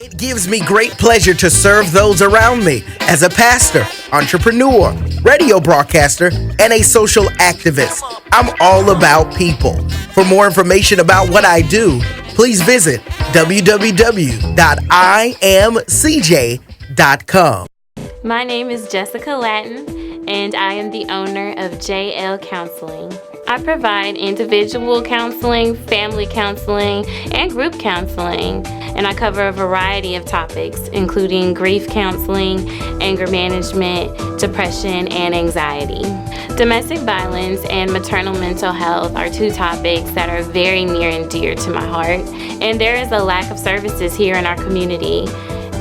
It gives me great pleasure to serve those around me as a pastor, entrepreneur, radio broadcaster, and a social activist. I'm all about people. For more information about what I do, please visit www.imcj.com. My name is Jessica Latin, and I am the owner of JL Counseling. I provide individual counseling, family counseling, and group counseling, and I cover a variety of topics, including grief counseling, anger management, depression, and anxiety. Domestic violence and maternal mental health are two topics that are very near and dear to my heart, and there is a lack of services here in our community,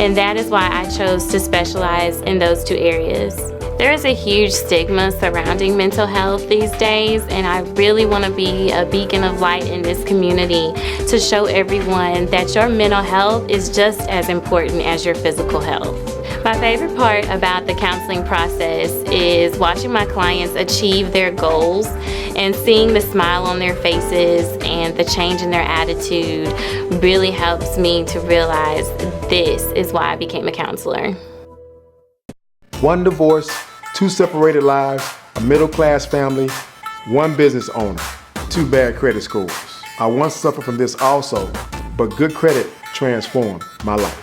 and that is why I chose to specialize in those two areas. There is a huge stigma surrounding mental health these days, and I really want to be a beacon of light in this community to show everyone that your mental health is just as important as your physical health. My favorite part about the counseling process is watching my clients achieve their goals and seeing the smile on their faces and the change in their attitude really helps me to realize this is why I became a counselor. One divorce, 2 separated lives, a middle-class family, 1 business owner, 2 bad credit scores. I once suffered from this also, but good credit transformed my life.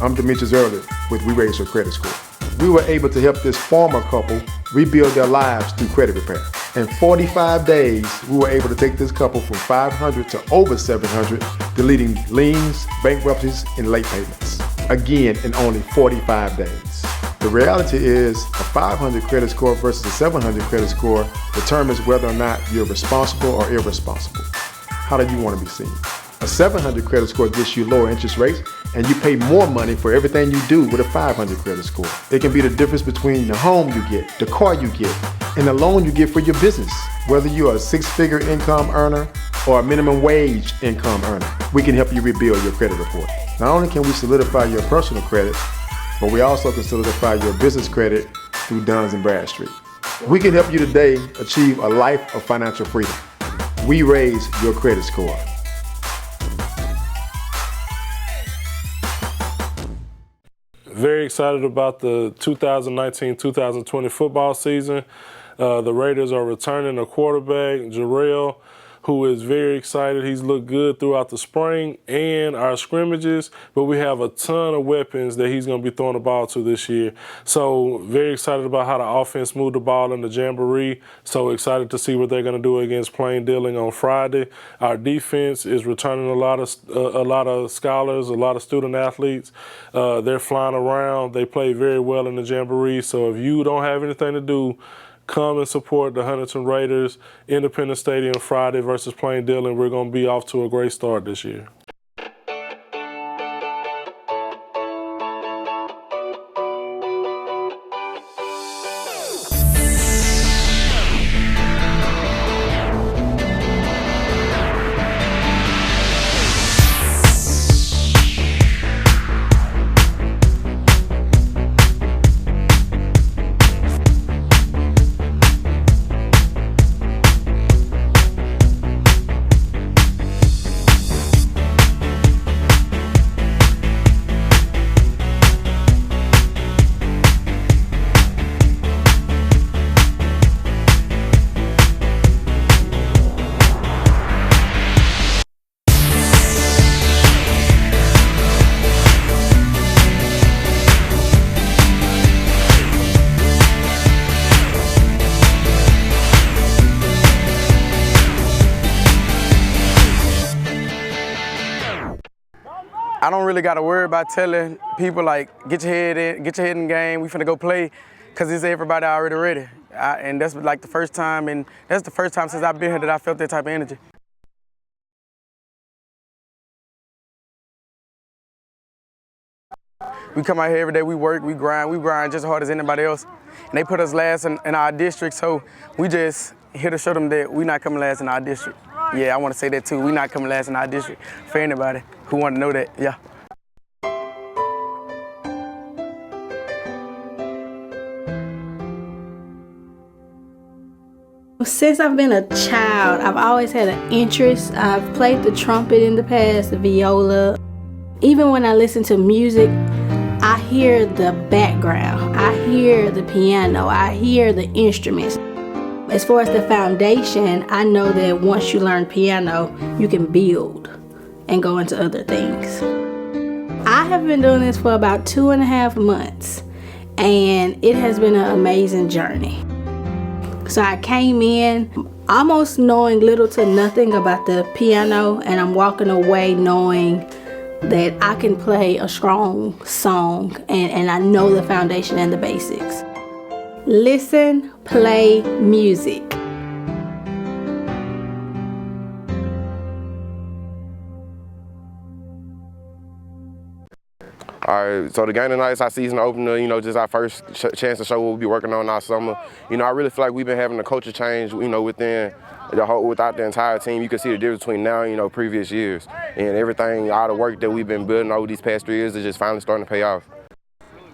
I'm Demetrius Early with We Raise Your Credit Score. We were able to help this former couple rebuild their lives through credit repair. In 45 days, we were able to take this couple from 500 to over 700, deleting liens, bankruptcies, and late payments. Again, in only 45 days. The reality is a 500 credit score versus a 700 credit score determines whether or not you're responsible or irresponsible. How do you want to be seen? A 700 credit score gets you lower interest rates and you pay more money for everything you do with a 500 credit score. It can be the difference between the home you get, the car you get, and the loan you get for your business. Whether you're a 6-figure income earner or a minimum wage income earner, we can help you rebuild your credit report. Not only can we solidify your personal credit, but we also can solidify your business credit through Duns & Bradstreet. We can help you today achieve a life of financial freedom. We raise your credit score. Very excited about the 2019-2020 football season. The Raiders are returning a quarterback, Jarrell, who is very excited. He's looked good throughout the spring and our scrimmages, but we have a ton of weapons that he's going to be throwing the ball to this year. So very excited about how the offense moved the ball in the Jamboree. So excited to see what they're going to do against Plain Dealing on Friday. Our defense is returning a lot of scholars, a lot of student athletes. They're flying around. They play very well in the Jamboree. So if you don't have anything to do, come and support the Huntington Raiders, Independence Stadium Friday versus Plain Dealing. We're going to be off to a great start this year. I don't really got to worry about telling people like, get your head in the game, we finna go play, because it's everybody already ready. And that's like the first time, and that's the first time since I've been here that I felt that type of energy. We come out here every day, we work, we grind just as hard as anybody else. And they put us last in our district, so we just here to show them that we're not coming last in our district. Yeah, I want to say that too. We're not coming last in our district. For anybody who want to know that, yeah. Since I've been a child, I've always had an interest. I've played the trumpet in the past, the viola. Even when I listen to music, I hear the background, I hear the piano, I hear the instruments. As far as the foundation, I know that once you learn piano, you can build and go into other things. I have been doing this for about 2.5 months, and it has been an amazing journey. So I came in almost knowing little to nothing about the piano, and I'm walking away knowing that I can play a strong song, and I know the foundation and the basics. Listen, play music. All right, so the game tonight is our season opener, just our first chance to show what we'll be working on all summer. I really feel like we've been having a culture change, without the entire team. You can see the difference between now and, previous years. And everything, all the work that we've been building over these past 3 years is just finally starting to pay off.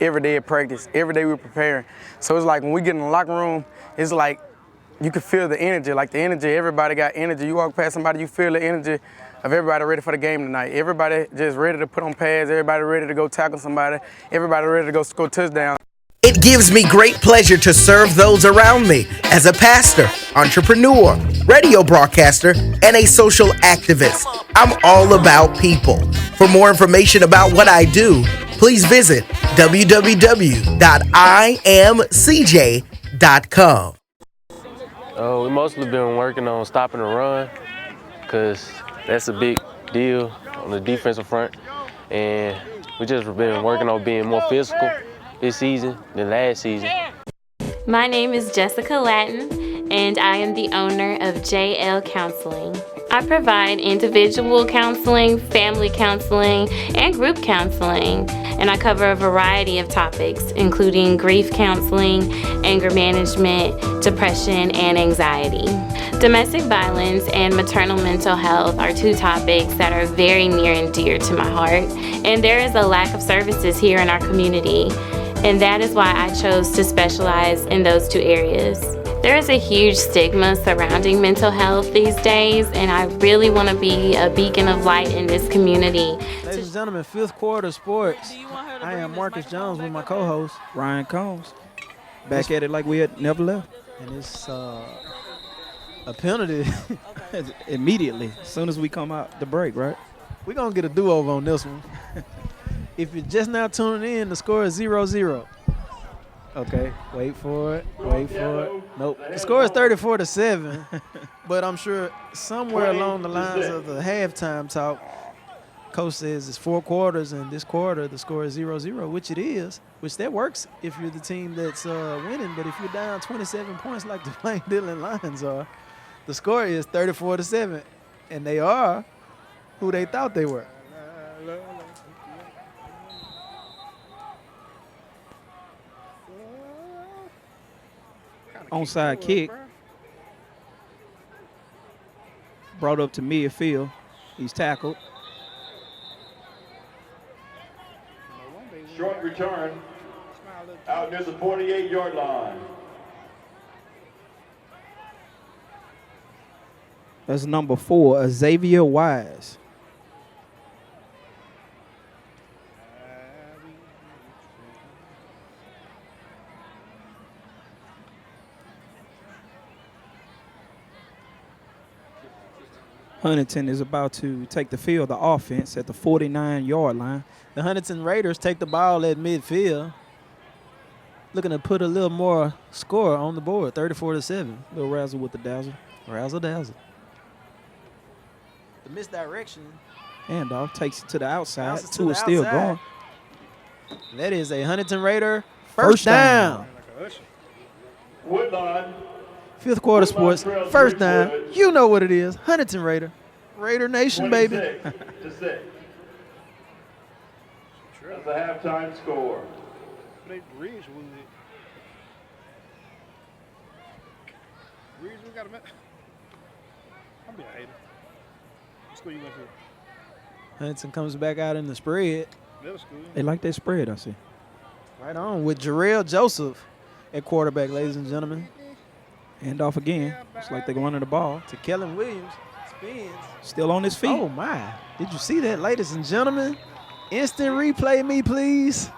Every day at practice, every day we're preparing. So it's like when we get in the locker room, it's like you can feel the energy, everybody got energy. You walk past somebody, you feel the energy of everybody ready for the game tonight. Everybody just ready to put on pads, everybody ready to go tackle somebody, everybody ready to go score touchdown. It gives me great pleasure to serve those around me as a pastor, entrepreneur, radio broadcaster, and a social activist. I'm all about people. For more information about what I do, please visit www.imcj.com. We mostly been working on stopping the run, because that's a big deal on the defensive front. And we just been working on being more physical this season than last season. My name is Jessica Latin, and I am the owner of JL Counseling. I provide individual counseling, family counseling, and group counseling, and I cover a variety of topics, including grief counseling, anger management, depression, and anxiety. Domestic violence and maternal mental health are 2 topics that are very near and dear to my heart, and there is a lack of services here in our community, and that is why I chose to specialize in those 2 areas. There is a huge stigma surrounding mental health these days, and I really want to be a beacon of light in this community. Ladies and gentlemen, 5th quarter sports. I am Marcus Jones with my co-host, Ryan Combs. Back at it like we had never left. And it's a penalty immediately, as soon as we come out the break, right? We're going to get a do-over on this one. If you're just now tuning in, the score is 0-0. Okay, wait for it. Nope. The score is 34-7, but I'm sure somewhere along the lines of the halftime talk, coach says it's 4 quarters, and this quarter the score is 0-0, which it is, which that works if you're the team that's winning. But if you're down 27 points like the Plain Dillon Lions are, the score is 34-7, and they are who they thought they were. Onside kick brought up to midfield. He's tackled. Short return out near the 48-yard line. That's number 4, Xavier Wise. Huntington is about to take the field, the offense, at the 49-yard line. The Huntington Raiders take the ball at midfield, looking to put a little more score on the board, 34-7. Little razzle with the dazzle. Razzle-dazzle. The misdirection. Handoff takes it to the outside. 2 is still going. That is a Huntington Raider first down. Woodlawn. 5th quarter sports, first down. You know what it is. Huntington Raider. Raider Nation, baby. 26-6. That's the halftime score. Ridgewood, got a I'm being a hater. What school you went to? Huntington comes back out in the spread. Middle school. They like that spread, I see. Right on with Jarrell Joseph at quarterback, ladies and gentlemen. Hand off again. Looks like they're going to the ball. To Kellen Williams. Spins. Still on his feet. Oh, my. Did you see that, ladies and gentlemen? Instant replay me, please.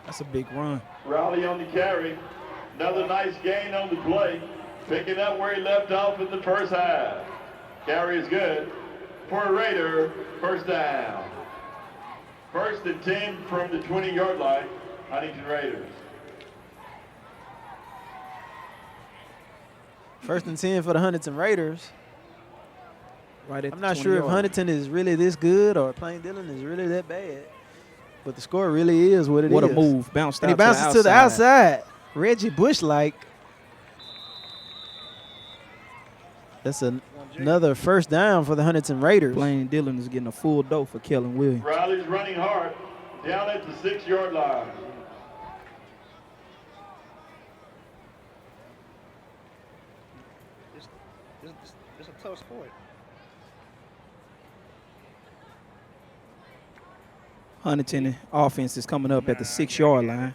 That's a big run. Rowley on the carry. Another nice gain on the play. Picking up where he left off in the first half. Carry is good. For a Raider, first down. 1st and 10 from the 20-yard line, Huntington Raiders. 1st and 10 for the Huntington Raiders. Right at I'm the not sure if 20-yard. Huntington is really this good or Plain Dillon is really that bad. But the score really is what it is. What a move. Bounced And out he bounces to the outside. Reggie Bush-like. That's another first down for the Huntington Raiders. Plain Dillon is getting a full dough for Kellen Williams. Riley's running hard down at the 6-yard line. It's a tough sport. Huntington offense is coming up at the 6-yard line.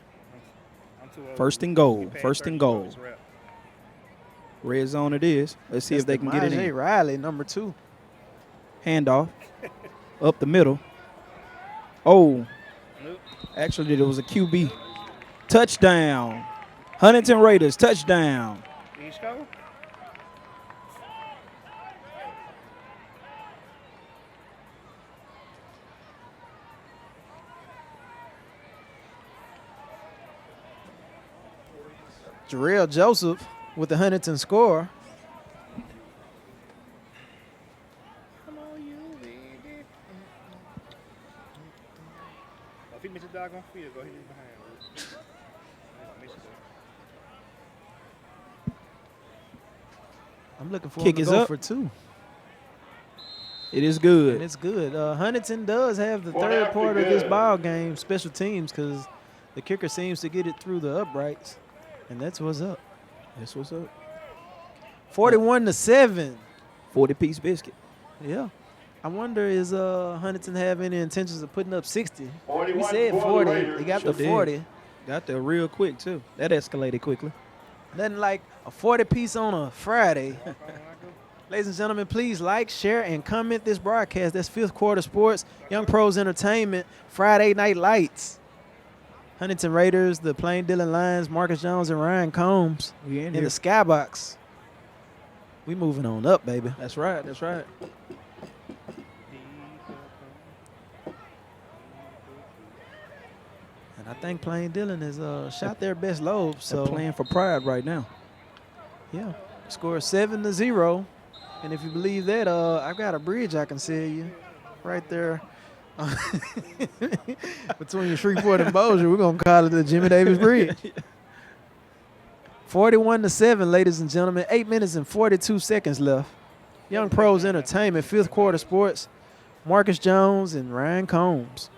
1st and goal. 1st and goal. Red zone it is. Let's see if they can get it in. Riley, number 2. Handoff. Up the middle. Oh. Actually, there was a QB. Touchdown. Huntington Raiders, touchdown. East Coast? Jarrell Joseph with the Huntington score. Come on, you baby. If he misses the doggone field, go ahead and behind. I'm looking for Kick him to is go up. for 2. It is good. And it's good. Huntington does have the Point third after part of this good. ball game, special teams, because the kicker seems to get it through the uprights. And that's what's up. That's what's up. 41-7. 40-piece biscuit. Yeah. I wonder, is Huntington have any intentions of putting up 60? We 41 said for the 40. Raiders. They got Sure the did. 40. Got there real quick, too. That escalated quickly. Nothing like a 40-piece on a Friday. Ladies and gentlemen, please like, share, and comment this broadcast. That's Fifth Quarter Sports, Young Pros Entertainment, Friday Night Lights. Huntington Raiders, the Plain Dillon Lions, Marcus Jones and Ryan Combs We in in here. the skybox. We moving on up, baby. That's right. That's right. And I think Plain Dillon has shot their best lobe. They're So playing for pride right now. yeah, score 7-0. And if you believe that, I've got a bridge I can sell you right there. Between Shreveport and Bossier, we're going to call it the Jimmy Davis Bridge. 41-7, ladies and gentlemen. 8 minutes and 42 seconds left. Young Pros Entertainment, Fifth Quarter Sports, Marcus Jones and Ryan Combs.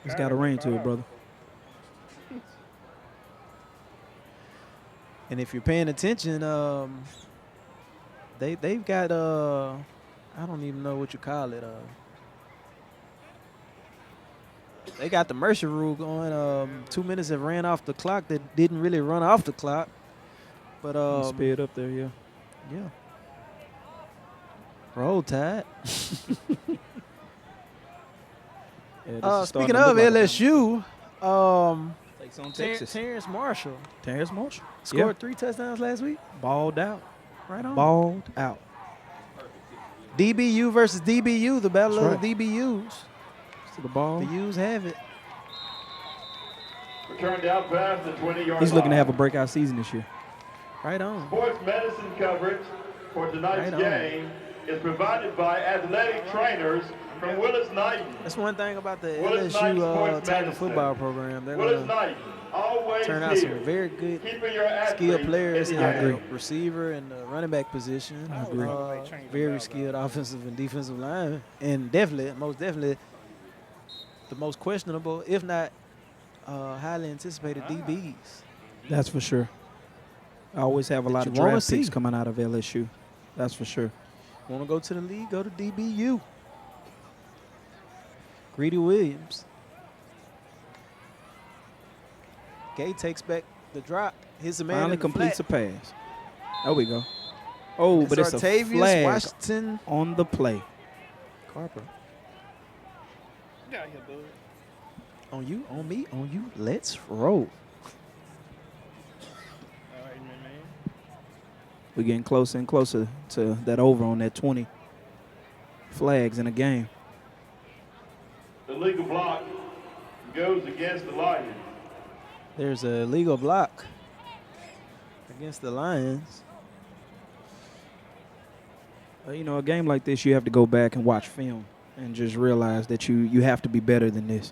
It's got a ring to it, brother. And if you're paying attention, they've got I don't even know what you call it. They got the Mercer rule going. 2 minutes have ran off the clock that didn't really run off the clock. But Sped up there, yeah. yeah. Roll Tide. Yeah, this is starting Speaking to of look like a- LSU, Takes on Texas. Terrence Marshall Terrence Marshall. scored 3 touchdowns last week. Balled out. Right on. Balled out. DBU versus DBU, the battle That's of the DBUs. To the ball. The U's have it. Returned out past the 20-yard He's looking to line. have a breakout season this year. Right on. Sports medicine coverage for tonight's Right on. game is provided by athletic trainers from Willis Knighton. That's one thing about the Willis Knighton LSU Sports tackle Medicine. football program. They're Willis going to Knighton, always turn out here, some very good keeping your athletes skilled players in in the the game. receiver and the running back position. I agree. Very skilled offensive and defensive line. And definitely, most definitely, the most questionable, if not highly anticipated DBs. That's for sure. I always have a lot of you wanna draft picks see. coming out of LSU. That's for sure. Want to go to the league, go to DBU. Greedy Williams. Gay takes back the drop. Hits a man Finally in the completes a flat. pass. There we go. Oh, but it's a Artavius flag Washington on the play. Carper. Get out here, bud. On you, on me, on you. Let's roll. All right, man. We're getting closer and closer to that over on that 20 flags in a game. The legal block goes against the Lions. There's a legal block against the Lions. You know, a game like this, you have to go back and watch film and just realize that you have to be better than this.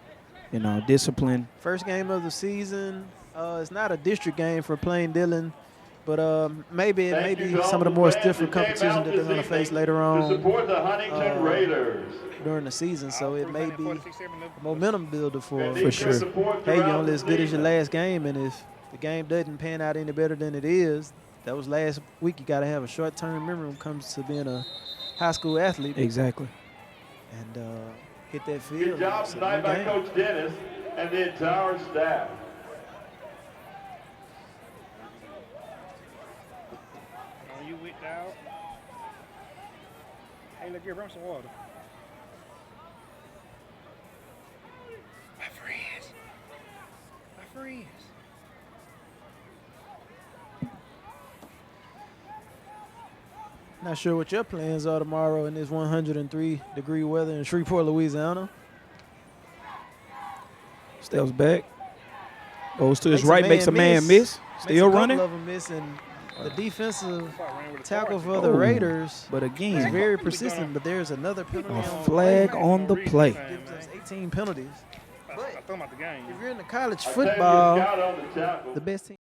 You know, discipline. First game of the season. It's not a district game for Plain Dillon, but maybe some of the more stiffer competition that they're going to face later on To support the Huntington Raiders. during the season. So it may be a momentum builder for sure. Hey, you're only as good as your last game, and if the game doesn't pan out any better than it is, that was last week. You got to have a short-term memory when it comes to being a high school athlete. Exactly. And hit that field. Good job tonight by Coach Dennis and the entire staff. Are you wicked out? Hey, look, give him some water. My friends. My friends. Not sure what your plans are tomorrow in this 103-degree weather in Shreveport, Louisiana. Steps back. Goes to his right, makes a man miss. Still running. Of them miss, and the defensive tackle for the Raiders, but again, is very persistent. But there's another penalty. A flag on the play. Gives us 18 penalties. I thought about the game. If you're in the college football, the best team.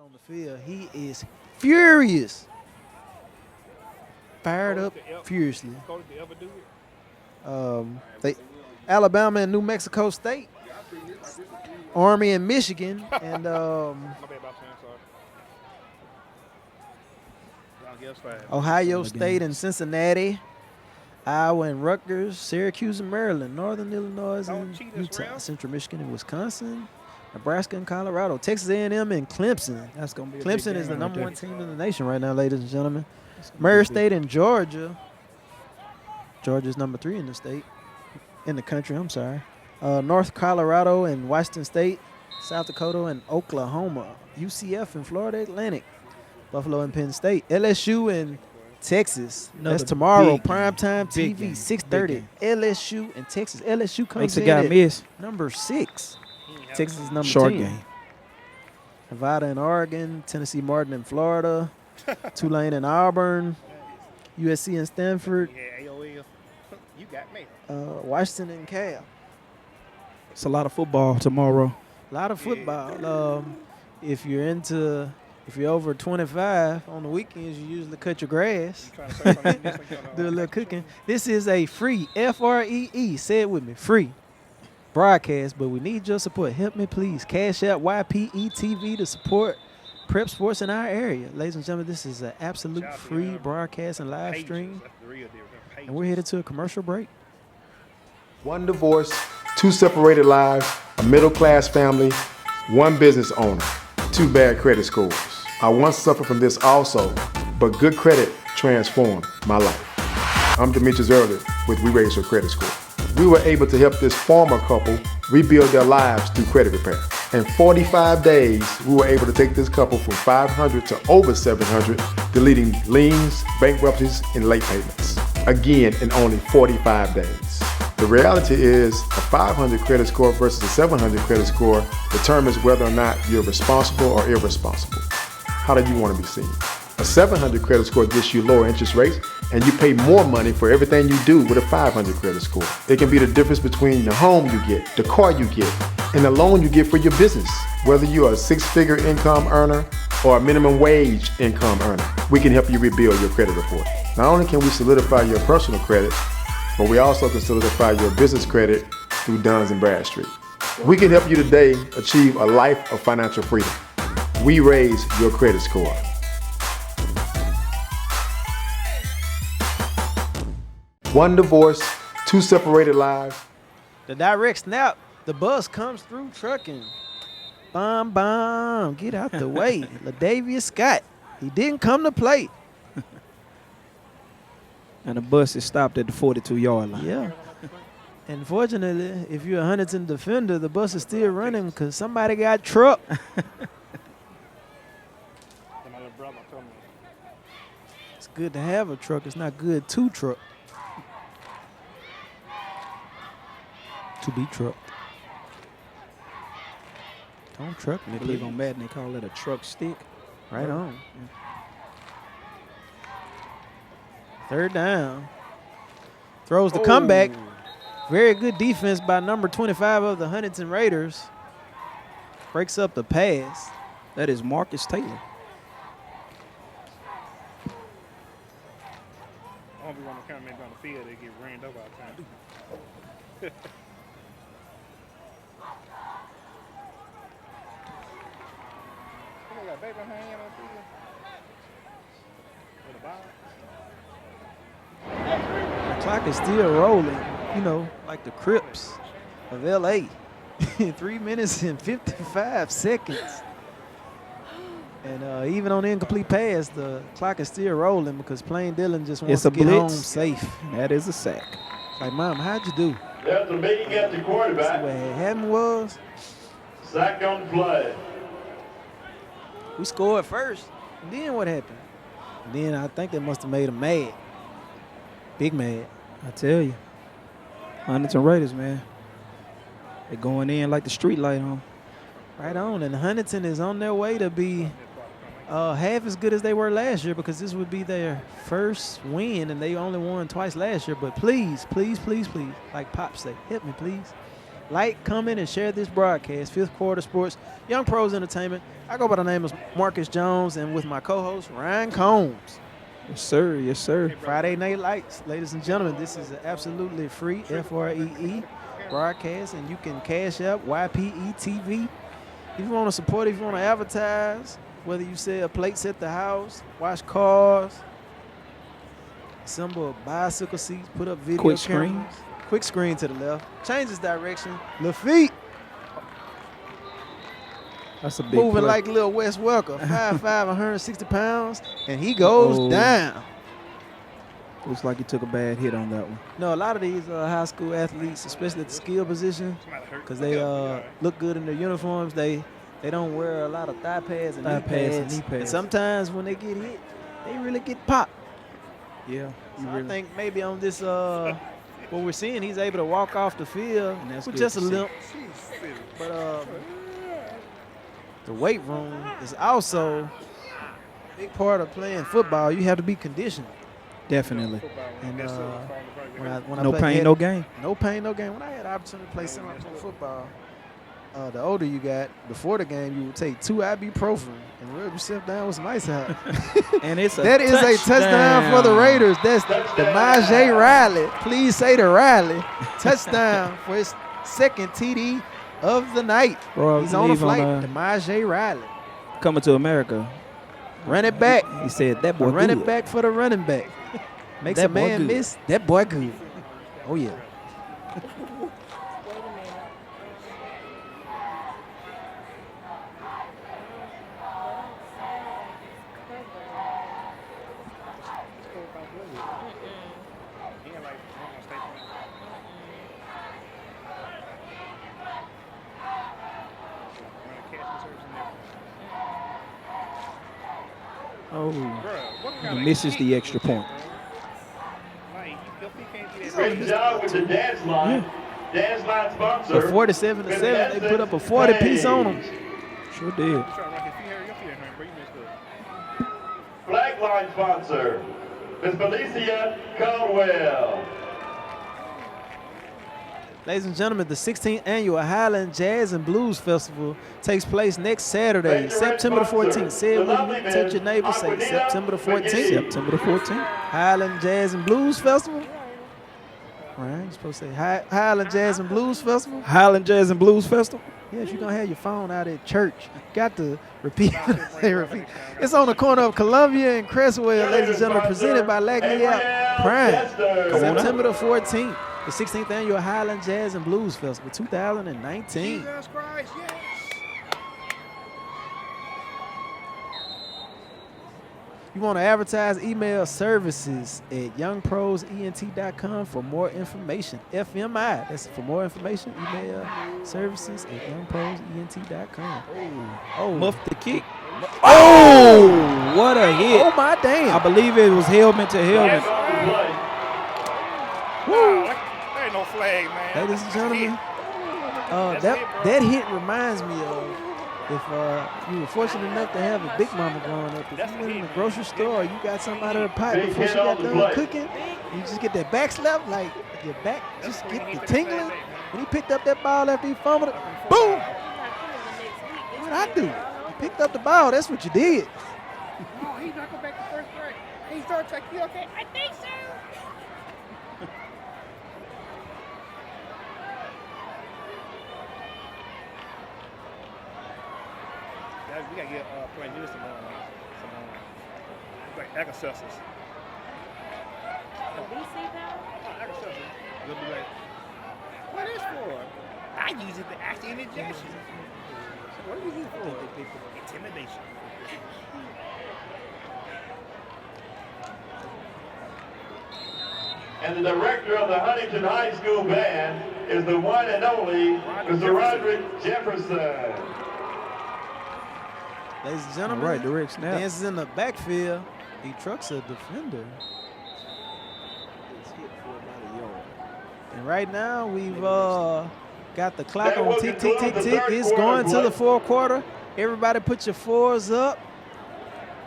On the field, he is furious, fired up furiously. Alabama and New Mexico State, Army and Michigan, and Ohio State and Cincinnati, Iowa and Rutgers, Syracuse and Maryland, Northern Illinois and Utah, Central Michigan and Wisconsin, Nebraska and Colorado, Texas A&M and Clemson. That's gonna be Clemson is the number one team in the nation right now, ladies and gentlemen. Murray State and Georgia. Georgia's number 3 in the state, in the country. I'm sorry. North Colorado and Washington State, South Dakota and Oklahoma, UCF and Florida Atlantic, Buffalo and Penn State, LSU and Texas. That's tomorrow, primetime TV, 6:30. LSU and Texas. LSU comes Makes a in guy at miss. number 6. Texas is number Short 10. game. Nevada and Oregon, Tennessee Martin in Florida, Tulane and Auburn, USC and Stanford, Yeah, AOL. You got me. Washington and Cal. It's a lot of football tomorrow. A lot of football. If you're over 25 on the weekends, you usually cut your grass, do a little cooking. This is a free, FREE, say it with me, free broadcast, but we need your support. Help me, please. Cash out YPETV to support prep sports in our area. Ladies and gentlemen, this is an absolute free broadcast and live stream, and we're headed to a commercial break. One divorce, 2 separated lives, a middle-class family, 1 business owner, 2 bad credit scores. I once suffered from this also, but good credit transformed my life. I'm Demetrius Early with We Raise Your Credit Score. We were able to help this former couple rebuild their lives through credit repair. In 45 days, we were able to take this couple from 500 to over 700, deleting liens, bankruptcies, and late payments. Again, in only 45 days. The reality is a 500 credit score versus a 700 credit score determines whether or not you're responsible or irresponsible. How do you want to be seen? A 700 credit score gets you lower interest rates, and you pay more money for everything you do with a 500 credit score. It can be the difference between the home you get, the car you get, and the loan you get for your business. Whether you're a 6-figure income earner or a minimum wage income earner, we can help you rebuild your credit report. Not only can we solidify your personal credit, but we also can solidify your business credit through Duns & Bradstreet. We can help you today achieve a life of financial freedom. We raise your credit score. One divorce, 2 separated lives. The direct snap The bus comes through trucking. Bomb, bomb. Get out the way. LaDavius Scott. He didn't come to play. And the bus is stopped at the 42-yard line. Yeah. Unfortunately, if you're a Huntington defender, the bus is still running because somebody got trucked. It's good to have a truck. It's not good to truck. To be trucked. Don't truck me, I believe on Madden they call it a truck stick. Right on. Third down. Throws the comeback. Very good defense by number 25 of the Huntington Raiders. Breaks up the pass. That is Marcus Taylor. I won't be one of the cameramen on the field. They get ran over all the time. Got a baby behind him on the field. With a ball. The clock is still rolling, you know, like the Crips of L.A. 3 minutes and 55 seconds. And even on the incomplete pass, the clock is still rolling because Plain Dillon just wants to get home safe. That is a sack. Like, Mom, how'd you do? There's a meeting at the quarterback. See what happened was? Sack on the play. We scored first. And then what happened? And then I think they must have made him mad. Big mad. I tell you. Huntington Raiders, man. They're going in like the street light on. Right on. And Huntington is on their way to be half as good as they were last year because this would be their first win, and they only won twice last year. But please, please, please, please, like Pop say, hit me, please. Like, comment, and share this broadcast. Fifth Quarter Sports, Young Pros Entertainment. I go by the name of Marcus Jones, and with my co-host, Ryan Combs. Yes, sir. Yes, sir. Friday Night Lights. Ladies and gentlemen, this is an absolutely free FREE broadcast, and you can cash up YPE-TV. If you want to support it, if you want to advertise, whether you sell plates at the house, wash cars, assemble bicycle seats, put up video Quick cameras. screen. Quick screen to the left. Changes direction. Lafitte. That's a big Moving play. like Lil Wes Welker. 5'5", 160 pounds, and he goes down. Looks like he took a bad hit on that one. No, a lot of these high school athletes, especially at the skill position, because they look good in their uniforms, they don't wear a lot of thigh pads and knee pads. And sometimes when they get hit, they really get popped. Yeah. So I think maybe on this, what we're seeing, he's able to walk off the field with just a limp. But the weight room is also a big part of playing football. You have to be conditioned. Definitely. And when I no pain, no gain. No pain, no gain. When I had the opportunity to play semi-pro football, the older you got, before the game, you would take 2 ibuprofen and rub yourself down with some ice out. And it's that is a touchdown for the Raiders. That's DeMajay Riley. Please say to Riley. Touchdown for his second TD of the night. Bro, he's on a flight. DeMajay Riley. Coming to America. Run it back. He said that boy run good. it back for the running back. Makes that a man boy good. miss. That boy good. Oh, yeah. Oh, he misses the extra point. Great job with the dance line. Dance line sponsor. For 47-7, they put up a 40-piece on them. Sure did. Flag line sponsor, Miss Felicia Caldwell. Ladies and gentlemen, the 16th annual Highland Jazz and Blues Festival takes place next Saturday, September the 14th. Say it with me, touch your neighbor, say September the 14th. September the 14th. Highland Jazz and Blues Festival. Right, you're supposed to say Highland Jazz and Blues Festival. Highland Jazz and Blues Festival. Yeah, if you're going to have your phone out at church, got to repeat. Repeat. It's on the corner of Columbia and Crestwell, ladies and gentlemen, presented by Lagniappe Prime. September the 14th. the 16th Annual Highland Jazz and Blues Festival 2019. Jesus Christ, yes. You want to advertise, email services at youngprosent.com for more information. FMI, that's for more information. Email services at youngprosent.com. Oh, Muff the kick. Oh, What a hit. oh my damn. I believe it was helmet to helmet. Woo. There ain't no flag, man. Ladies and gentlemen, That's a hit, bro. that hit reminds me of if you were fortunate enough to have a big mama growing up. If you went in the grocery store, you got something out of the pipe before she got done cooking, you just get that back slap, like your back just get the tingling. When he picked up that ball after he fumbled it, boom! What'd I do? You picked up the ball, that's what you did. No, he's not going back to first grade. He started like, you okay? I think so. We gotta get Plain News some like Alka-Seltzers. Alka-Seltzer. They'll be like, what is for? I use it to actually indigestion. What do you use it for? Intimidation. And the director of the Huntington High School Band is the one and only Mr. Roderick Jefferson. Ladies and gentlemen, All right, direct snap. dances in the backfield. He trucks a defender. It's hit for about a yard. And right now, we've got the clock That on will tick, tick, conclude tick, the tick. third It's quarter going to the play. fourth quarter. Everybody put your fours up.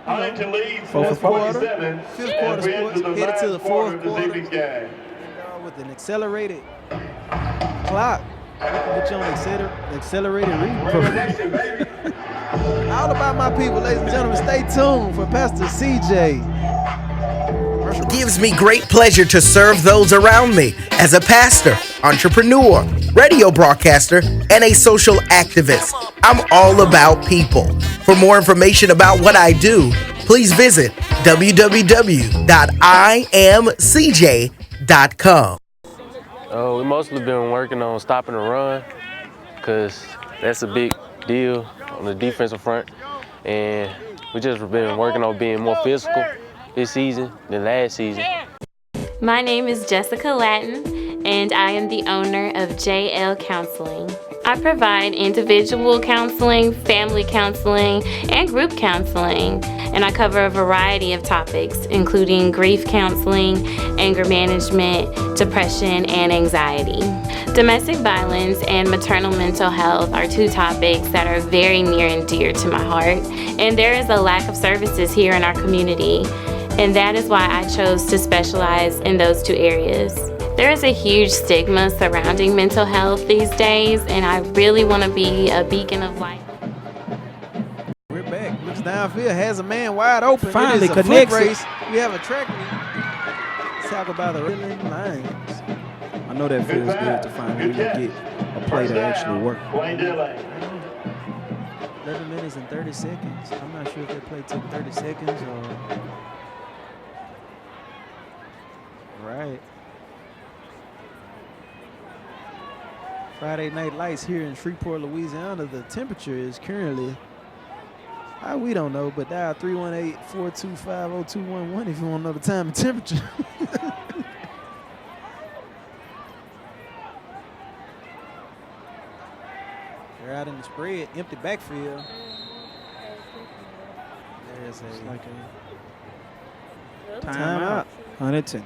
Huntington leads Fourth quarter. 47 Fifth quarter as we enter sports. the Headed to the last quarter fourth of this quarter. evening's game. With an accelerated clock. Get you on accelerated reading program. All about my people, ladies and gentlemen. Stay tuned for Pastor CJ. It gives me great pleasure to serve those around me as a pastor, entrepreneur, radio broadcaster, and a social activist. I'm all about people. For more information about what I do, please visit www.imcj.com. We mostly been working on stopping the run because that's a big deal on the defensive front. And we just been working on being more physical this season than last season. My name is Jessica Latin, and I am the owner of JL Counseling. I provide individual counseling, family counseling, and group counseling, and I cover a variety of topics, including grief counseling, anger management, depression, and anxiety. Domestic violence and maternal mental health are two topics that are very near and dear to my heart, and there is a lack of services here in our community, and that is why I chose to specialize in those two areas. There is a huge stigma surrounding mental health these days, and I really want to be a beacon of light. We're back. Looks downfield, has a man wide open. Finally it is a connects foot it. race. We have a track meet. Let's talk about the railing lines. I know that feels good to finally get a play that actually worked. 11 minutes and 30 seconds. I'm not sure if that play took 30 seconds or... Right. Friday Night Lights here in Shreveport, Louisiana. The temperature is currently, we don't know, but dial 318-425-0211 if you want to know the time and temperature. They're out in the spread, empty backfield. There's a Timeout. Huntington.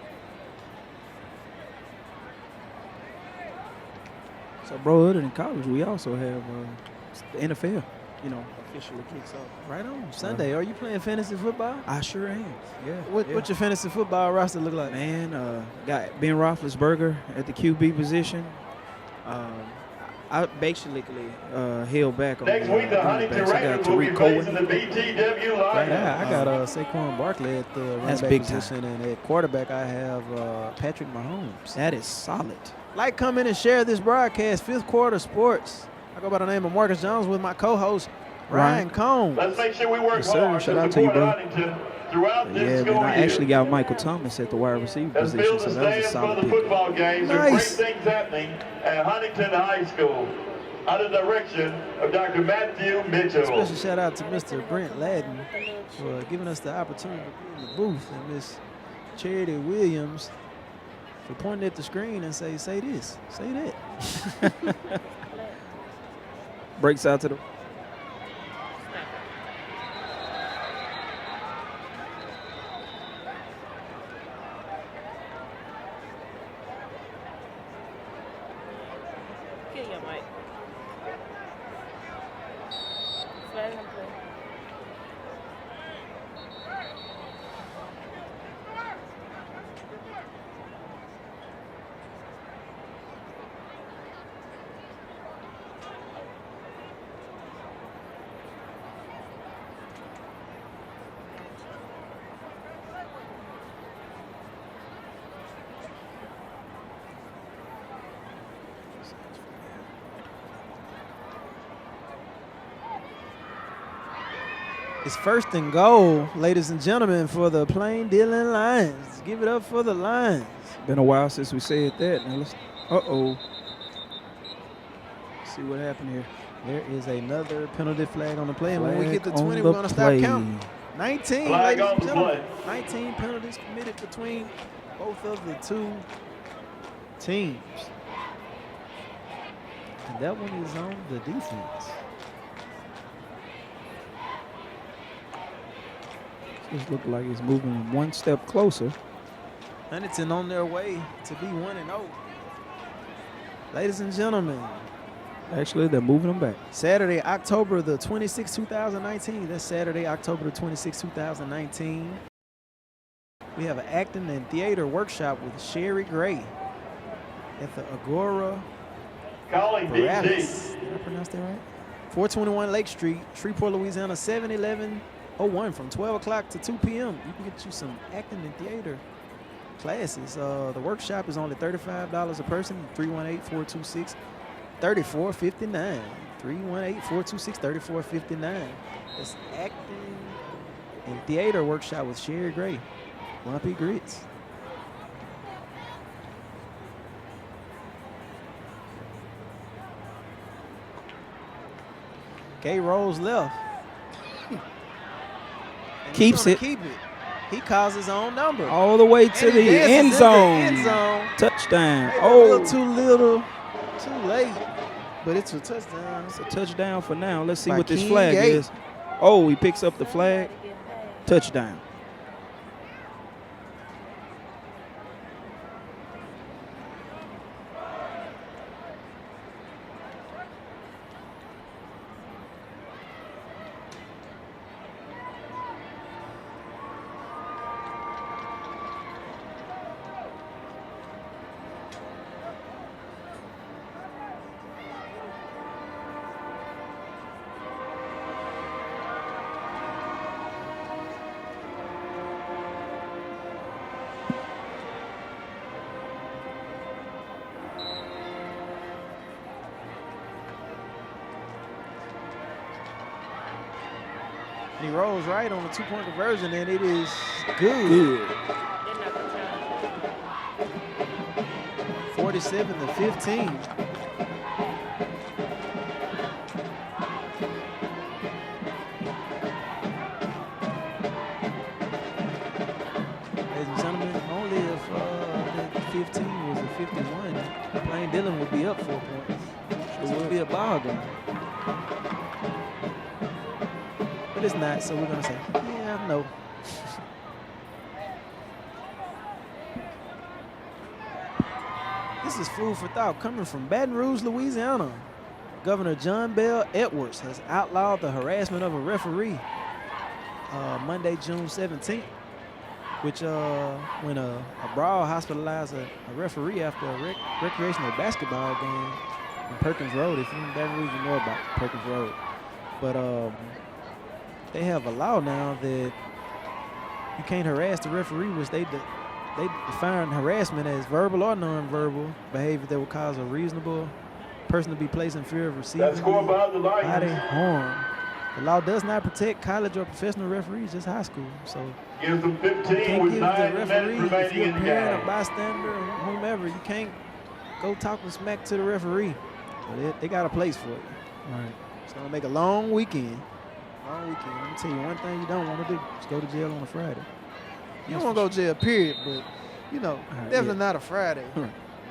So, bro, other than college, we also have the NFL, officially kicks off. right on Sunday. Are you playing fantasy football? I sure am. Yeah. What's your fantasy football roster look like? Man, got Ben Roethlisberger at the QB position. I basically held back on Next week, the Huntington backs. I got Raiders will be Tariq facing Cohen. the BTW Right, Lions. I got Saquon Barkley at the running That's back big time. position, and at quarterback I have Patrick Mahomes. That is solid. Like, comment, and share this broadcast. Fifth Quarter Sports. I go by the name of Marcus Jones with my co-host Ryan Combs. Let's make sure we work Yes, sir. hard Shout to out to you, support bro. Huntington throughout this Yeah, school man, I year. actually got Michael Thomas at the wide receiver Let's position, build so the that was a stands for solid the pick. football games. There are great Nice. things happening at Huntington High School under the direction of Dr. Matthew Mitchell. Special shout out to Mr. Brent Ladden for giving us the opportunity to be in the booth, and Miss Charity Williams for pointing at the screen and say this, say that. Breaks out to the. Get your mic. Let him play. It's first and goal, ladies and gentlemen, for the Plain Dealing Lions. Give it up for the Lions. Been a while since we said that. Now let's. Uh-oh. See what happened here. There is another penalty flag on the play, and when we get to 20, we're going to stop counting. 19, Flag ladies on and the gentlemen. play. 19 penalties committed between both of the two teams. And that one is on the defense. Just look like he's moving one step closer. Huntington on their way to be 1-0. Ladies and gentlemen. Actually, they're moving them back. Saturday, October the 26th, 2019. That's Saturday, October the 26th, 2019. We have an acting and theater workshop with Sherry Gray at the Agora. Calling Paralis. DC. Did I pronounce that right? 421 Lake Street, Shreveport, Louisiana, 71101 from 12 o'clock to 2 p.m. You can get you some acting and theater classes. The workshop is only $35 a person, 318-426-3459. 318-426-3459. It's acting and theater workshop with Sherry Gray. Lumpy Grits. Gay rolls left. Keeps it. Keep it. He calls his own number. All the way to the end zone. Touchdown. Oh, too little, too late. But it's a touchdown. It's a touchdown for now. Let's see By what this King flag Gate. is. Oh, he picks up the flag. Touchdown. He rolls right on the two-point conversion, and it is good. 47-15. Ladies and gentlemen, only if that 15 was a 51, Plain Dillon would be up 4 points. This would be a ball game. But it's not, so we're going to say, yeah, no. This is food for thought coming from Baton Rouge, Louisiana. Governor John Bell Edwards has outlawed the harassment of a referee Monday, June 17th, which when a brawl hospitalized a referee after a recreational basketball game on Perkins Road. If you're in Baton Rouge, you know about Perkins Road. But they have a law now that you can't harass the referee, which they define harassment as verbal or nonverbal behavior that would cause a reasonable person to be placed in fear of receiving That's scored by the Lions. body harm. The law does not protect college or professional referees, just high school. So Gives them you 15 can't with give the 9 referee, minutes if remaining you're in a the parent, a game. bystander, or whomever, you can't go talking smack to the referee. But they got a place for it. Right. It's going to make a long weekend. Long weekend. Let me tell you one thing you don't want to do is go to jail on a Friday. You don't want to go to jail, period, but, definitely not a Friday.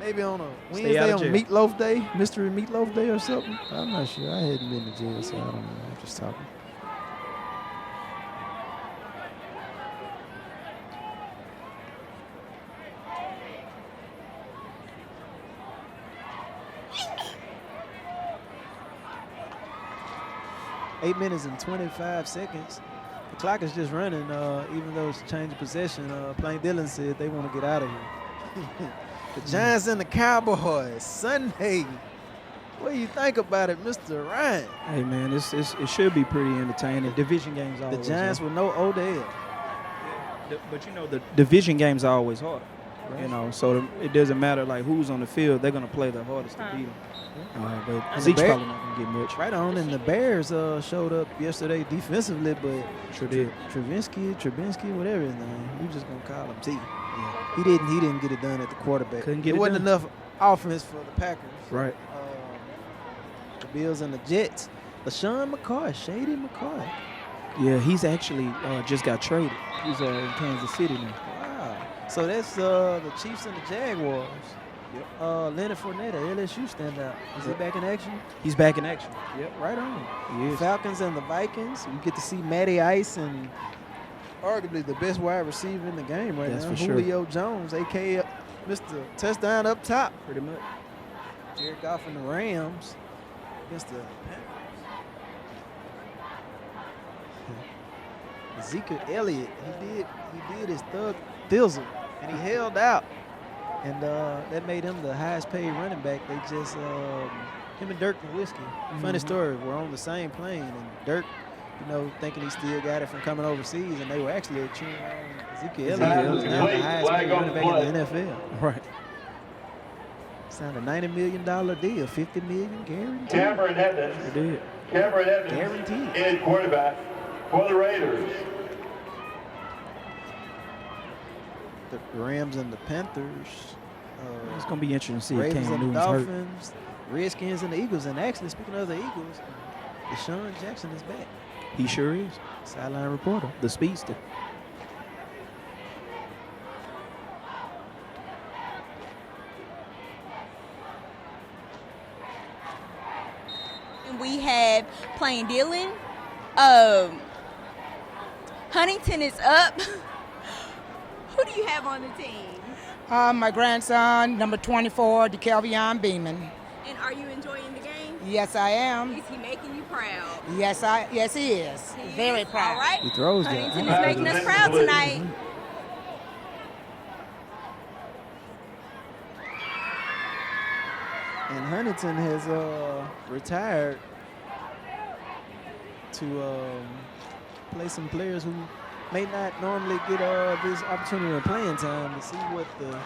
Maybe on a Wednesday on Meatloaf Day, Mystery Meatloaf Day or something. I'm not sure. I hadn't been to jail, so I don't know. I'm just talking. Eight minutes and 25 seconds. The clock is just running, even though it's a change of possession. Plain Dillon said they want to get out of here. The Giants and the Cowboys, Sunday. What do you think about it, Mr. Ryan? Hey, man, it should be pretty entertaining. Division games The always Giants with no Odell. But, the division games are always harder. Right. So it doesn't matter, like, who's on the field. They're going to play the hardest to beat them. But Zeke's probably not going to get much. Right on, and the Bears showed up yesterday defensively, but Sure did. Trubinsky, whatever his name, we just going to call him T. Yeah. He didn't get it done at the quarterback. Couldn't get it wasn't done. enough offense for the Packers. Right. The Bills and the Jets. LaShawn McCoy, Shady McCoy. Yeah, he's actually just got traded. He's in Kansas City now. Wow. So that's the Chiefs and the Jaguars. Yep. Leonard Fournette, LSU standout. Is he back in action? He's back in action. Yep, right on. He is. Falcons and the Vikings. You get to see Matty Ice and arguably the best wide receiver in the game right That's now. for sure. Julio Jones, a.k.a. Mr. Touchdown up top. Pretty much. Jared Goff and the Rams against the Panthers. Ezekiel Elliott, he did his thug thizzle, and he held out. And that made him the highest paid running back. They just, him and Dirk Nowitzki, funny story, were on the same plane. And Dirk, thinking he still got it from coming overseas, and they were actually cheering on Ezekiel Elliott, who's now the highest paid running back in the NFL. Right. Signed a $90 million deal, $50 million guaranteed. Cameron Evans. Guaranteed. In quarterback for the Raiders. The Rams and the Panthers. It's going to be interesting to see if Ravens Cam and the Newton's hurt. Dolphins, Redskins and the Eagles. And actually, speaking of the Eagles, Deshaun Jackson is back. He sure is. Sideline reporter. The speedster. We have Plain Dillon. Huntington is up. Who do you have on the team? My grandson, number 24, DeKelvion Beeman. And are you enjoying the game? Yes, I am. Is he making you proud? Yes, he is. Very proud. All right. He throws Huntington is making us proud tonight. And Huntington has retired to play some players who may not normally get this opportunity of playing time, to see what the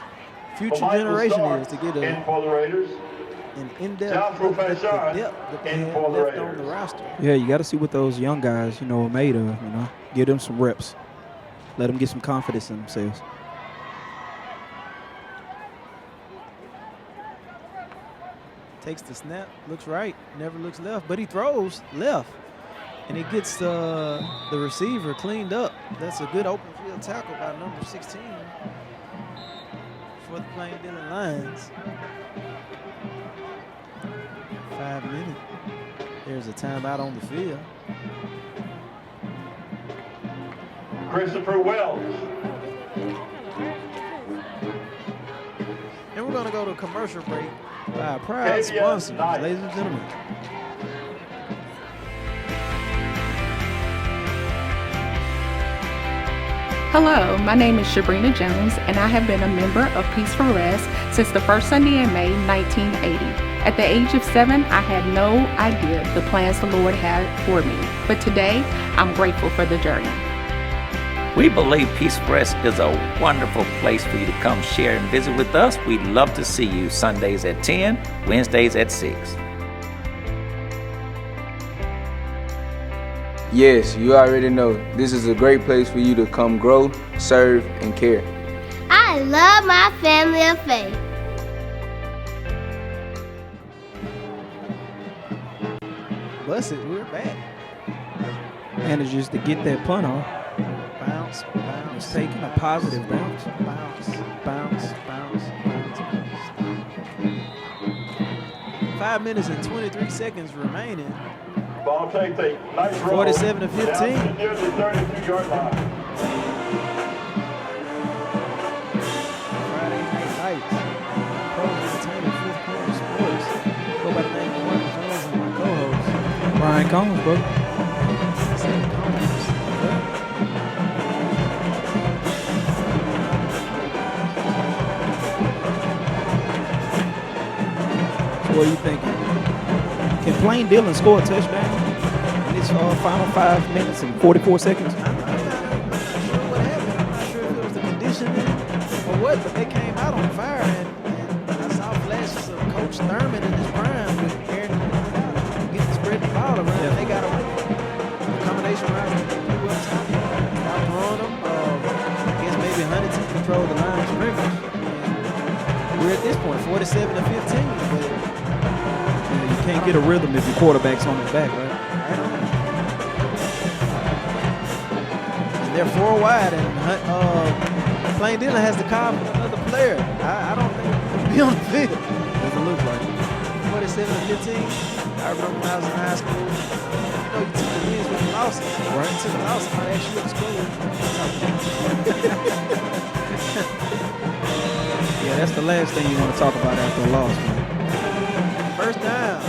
future generation is, to get an in-depth look at the depth that they have left on the roster. Yeah, you got to see what those young guys, are made of, Give them some reps. Let them get some confidence in themselves. Takes the snap, looks right, never looks left, but he throws left. And he gets the receiver cleaned up. That's a good open field tackle by number 16 for the Plain Dillon Lions. 5 minutes. There's a timeout on the field. Christopher Wells. And we're going to go to a commercial break by our proud sponsors, ladies and gentlemen. Hello, my name is Shabrina Jones, and I have been a member of Peaceful Rest since the first Sunday in May 1980. At the age of 7, I had no idea the plans the Lord had for me, but today I'm grateful for the journey. We believe Peaceful Rest is a wonderful place for you to come share and visit with us. We'd love to see you Sundays at 10, Wednesdays at 6. Yes, you already know. This is a great place for you to come grow, serve, and care. I love my family of faith. Bust it, we're back. Managers to get that punt off. Bounce, bounce. Taking a positive bounce. Bounce, bounce, bounce, bounce, bounce. 5 minutes and 23 seconds remaining. Ball takes a nice roll. 47 to 15. Down to near the 32-yard line. Friday Night Lights. Pros Entertainment, Fifth Quarter Sports. Go by the name of Marcus Jones and my co-host, Ryan Combs, bro. What are you thinking? Can Plain Dillon score a touchdown in its final 5 minutes and 44 seconds? I'm not sure what happened. I'm not sure if it was the conditioning or what, but they came out on fire, and I saw flashes of Coach Thurman in his prime with Aaron getting spread the ball around. Yeah. They got a combination route. Stop throwing them. I guess maybe Huntington controlled the line of scrimmage. We're at this point, 47 to 15, but you can't get a rhythm if your quarterback's on his back, right? And they're 4 wide, and Plain Dillon has to call for another player. I don't think he'll be on the field. Doesn't look like it. 47 to 15. I remember when I was in high school. You know, you took the wins with the losses. Right. You took the losses, I asked you at school. Yeah, that's the last thing you want to talk about after a loss, man. First down.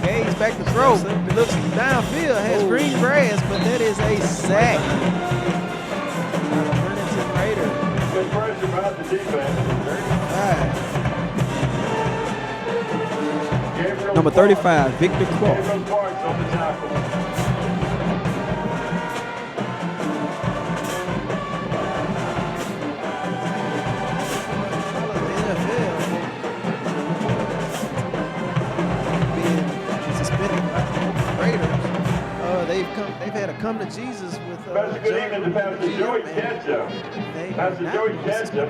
Gage back to throw. Looks downfield, has green grass, but that is a sack. Huntington Raider. Good pressure by the defense. Number 35, Victor Clark. Gabriel Parks on the tackle. They've had a come to Jesus with Pastor good evening to Pastor Joey Ketchum. Pastor Joey Ketchum.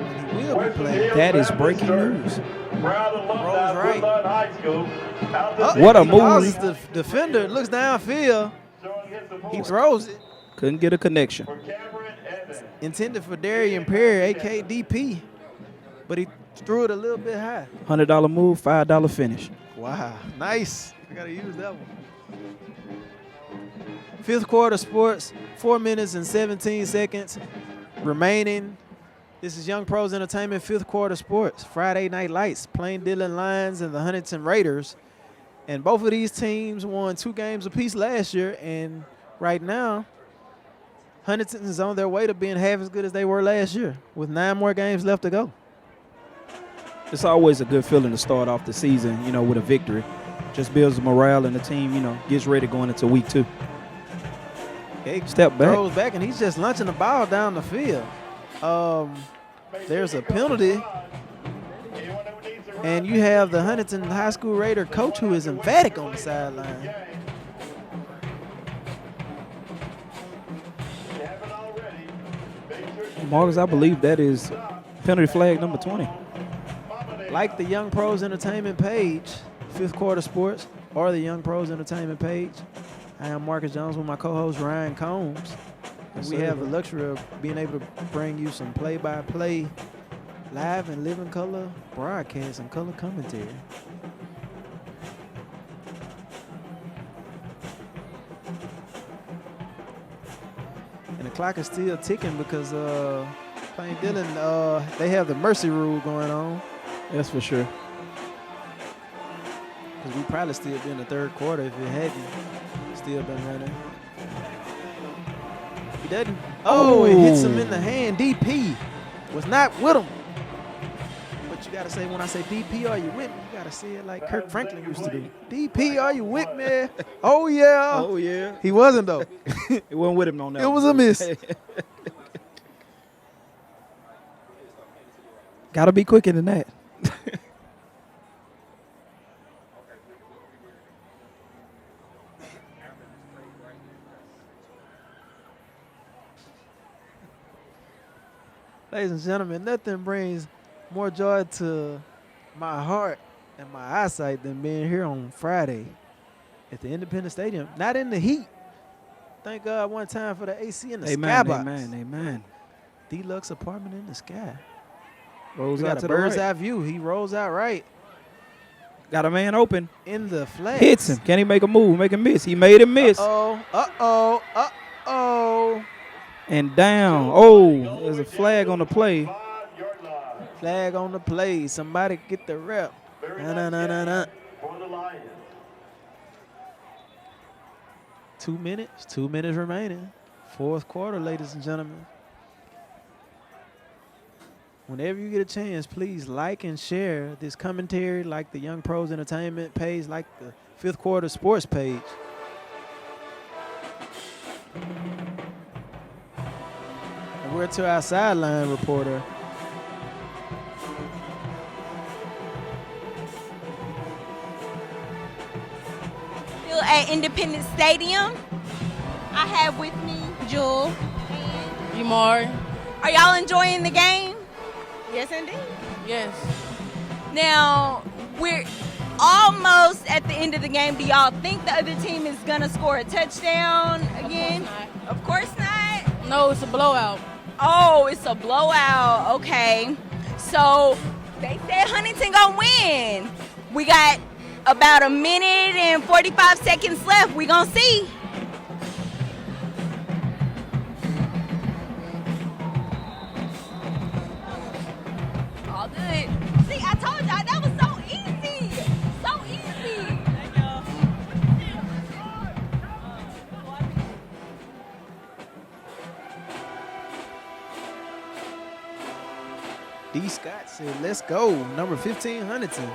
That is breaking news. Proud alumni of Woodlawn High School. What a move. The defender looks downfield. He throws it. Couldn't get a connection. Intended for Darian Perry, a.k.a. DP. But he threw it a little bit high. $100 move, $5 finish. Wow. Nice. I got to use that one. Fifth quarter sports, 4 minutes and 17 seconds remaining. This is Young Pros Entertainment, fifth quarter sports. Friday Night Lights, Plain Dillon Lions and the Huntington Raiders. And both of these teams won 2 games apiece last year. And right now, Huntington is on their way to being half as good as they were last year with 9 more games left to go. It's always a good feeling to start off the season, you know, with a victory. Just builds the morale and the team, you know, gets ready going into week 2. Step back. Throws back, and he's just launching the ball down the field. There's a penalty. And you have the Huntington High School Raider coach who is emphatic on the sideline. Marcus, I believe that is penalty flag number 20. Like the Young Pros Entertainment page, fifth quarter sports, or the Young Pros Entertainment page. I am Marcus Jones with my co-host Ryan Combs. And we have the luxury of being able to bring you some play-by-play, live and living color broadcast and color commentary. And the clock is still ticking because Plain Dillon, they have the mercy rule going on. That's for sure. Because we probably still be in the third quarter if it hadn't still been running. He doesn't. Oh, it hits him in the hand. DP was not with him. But you got to say, when I say DP, are you with me? You got to say it like Kirk Franklin used to do. DP, are you with me? Oh, yeah. Oh, yeah. He wasn't, though. It wasn't with him on that. It was a miss. Got to be quicker than that. Ladies and gentlemen, nothing brings more joy to my heart and my eyesight than being here on Friday at the Independence Stadium. Not in the heat. Thank God one time for the AC in the skybox. Amen. Deluxe apartment in the sky. Rolls We out got to a the bird's right. eye view. He rolls out right. Got a man open. In the flex. Hits him. Can he make a move? Make him miss. He made him miss. Uh-oh. And down. Oh, there's a flag on the play. Flag on the play. Somebody get the rep. Nah. 2 minutes. 2 minutes remaining. Fourth quarter, ladies and gentlemen. Whenever you get a chance, please like and share this commentary, like the Young Pros Entertainment page, like the Fifth Quarter Sports page. And we're to our sideline reporter. Still at Independence Stadium. I have with me Jewel and Yamar. Are y'all enjoying the game? Yes, indeed. Yes. Now, we're almost at the end of the game. Do y'all think the other team is going to score a touchdown again? Of course not. No, it's a blowout. Oh, it's a blowout. Okay. So, they said Huntington going to win. We got about a minute and 45 seconds left. We going to see. All good. See, I told y'all that was so easy. So easy. D. Scott said, let's go. Number 15, Huntington.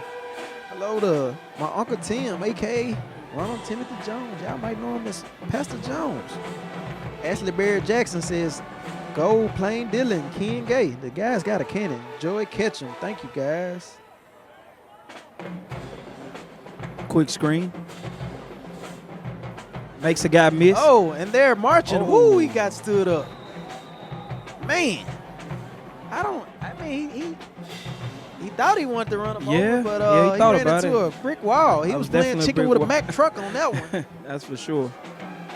Hello to my Uncle Tim, a.k.a. Ronald Timothy Jones. Y'all might know him as Pastor Jones. Ashley Barrett Jackson says, go Plain Dillon, Ken Gay. The guy's got a cannon. Joey Ketchum. Thank you, guys. Quick screen. Makes a guy miss. Oh, and they're marching. Oh. Woo, he got stood up. Man. He thought he wanted to run him over, but he thought ran about into it. a brick wall. He That was was playing definitely a chicken brick with a wall. Mack truck on that one. That's for sure.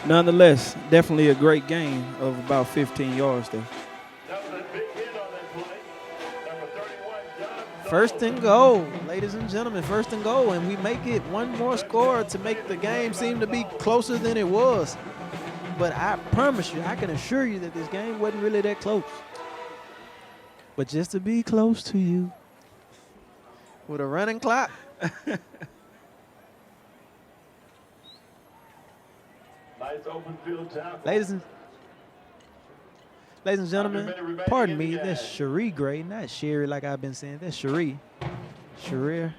Nonetheless, definitely a great gain of about 15 yards there. First and goal, ladies and gentlemen, first and goal, and we make it one more score to make the game seem to be closer than it was. But I promise you, I can assure you that this game wasn't really that close. But just to be close to you with a running clock. Nice open field tackle. Ladies and gentlemen, pardon me, that's Cherie Gray, not Sherry like I've been saying. That's Cherie. Cherie.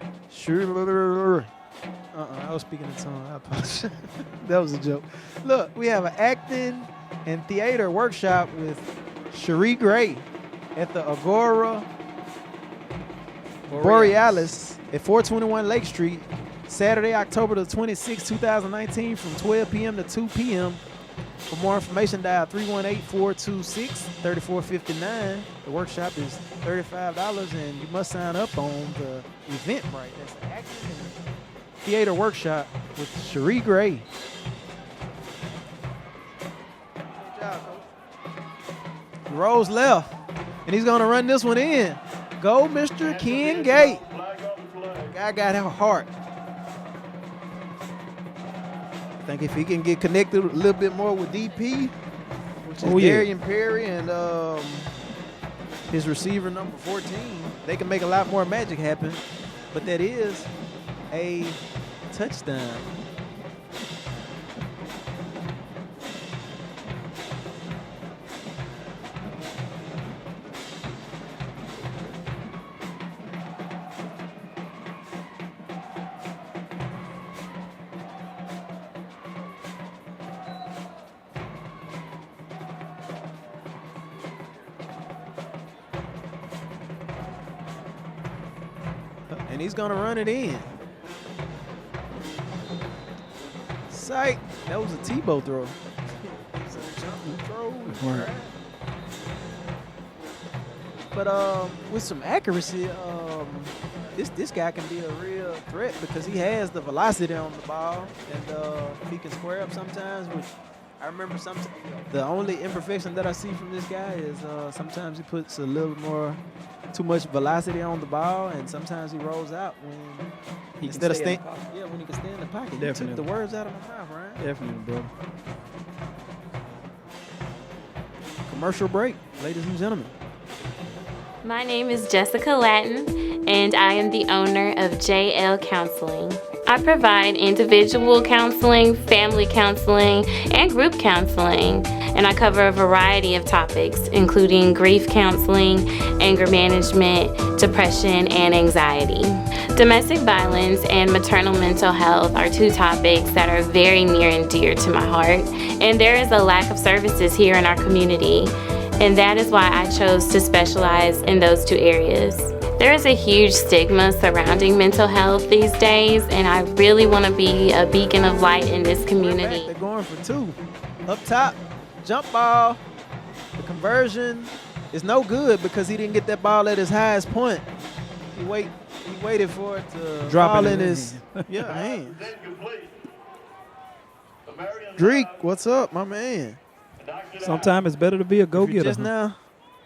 I was speaking in tongue. I apologize. That was a joke. Look, we have an acting and theater workshop with Cherie Gray at the Agora Borealis at 421 Lake Street, Saturday, October the 26th, 2019, from 12 p.m. to 2 p.m. For more information, dial 318-426-3459. The workshop is $35, and you must sign up on the Eventbrite. That's the acting and theater workshop with Cherie Gray. Good job, Coach. He rolls left, and he's going to run this one in. Go, Mr. Ken Gate. Guy got a heart. I think if he can get connected a little bit more with DP, which is Darian Perry and his receiver number 14, they can make a lot more magic happen. But that is a touchdown. And he's going to run it in. Psych. That was a Tebow throw. But with some accuracy, this guy can be a real threat because he has the velocity on the ball, and he can square up sometimes, which I remember sometimes. The only imperfection that I see from this guy is sometimes he puts a little more, too much velocity on the ball, and sometimes he rolls out when He instead of can stay in staying. the pocket. Yeah, when he can stay in the pocket. You Definitely. took the words out of my mouth, Ryan. Definitely, brother. Commercial break, ladies and gentlemen. My name is Jessica Latin, and I am the owner of JL Counseling. I provide individual counseling, family counseling, and group counseling, and I cover a variety of topics, including grief counseling, anger management, depression, and anxiety. Domestic violence and maternal mental health are two topics that are very near and dear to my heart, and there is a lack of services here in our community, and that is why I chose to specialize in those two areas. There is a huge stigma surrounding mental health these days, and I really want to be a beacon of light in this community. They're going for two. Up top, jump ball. The conversion is no good because he didn't get that ball at his highest point. He waited for it to Drop fall it in in his hand. Dreek, what's up, my man? Sometimes it's better to be a If you're go-getter. just now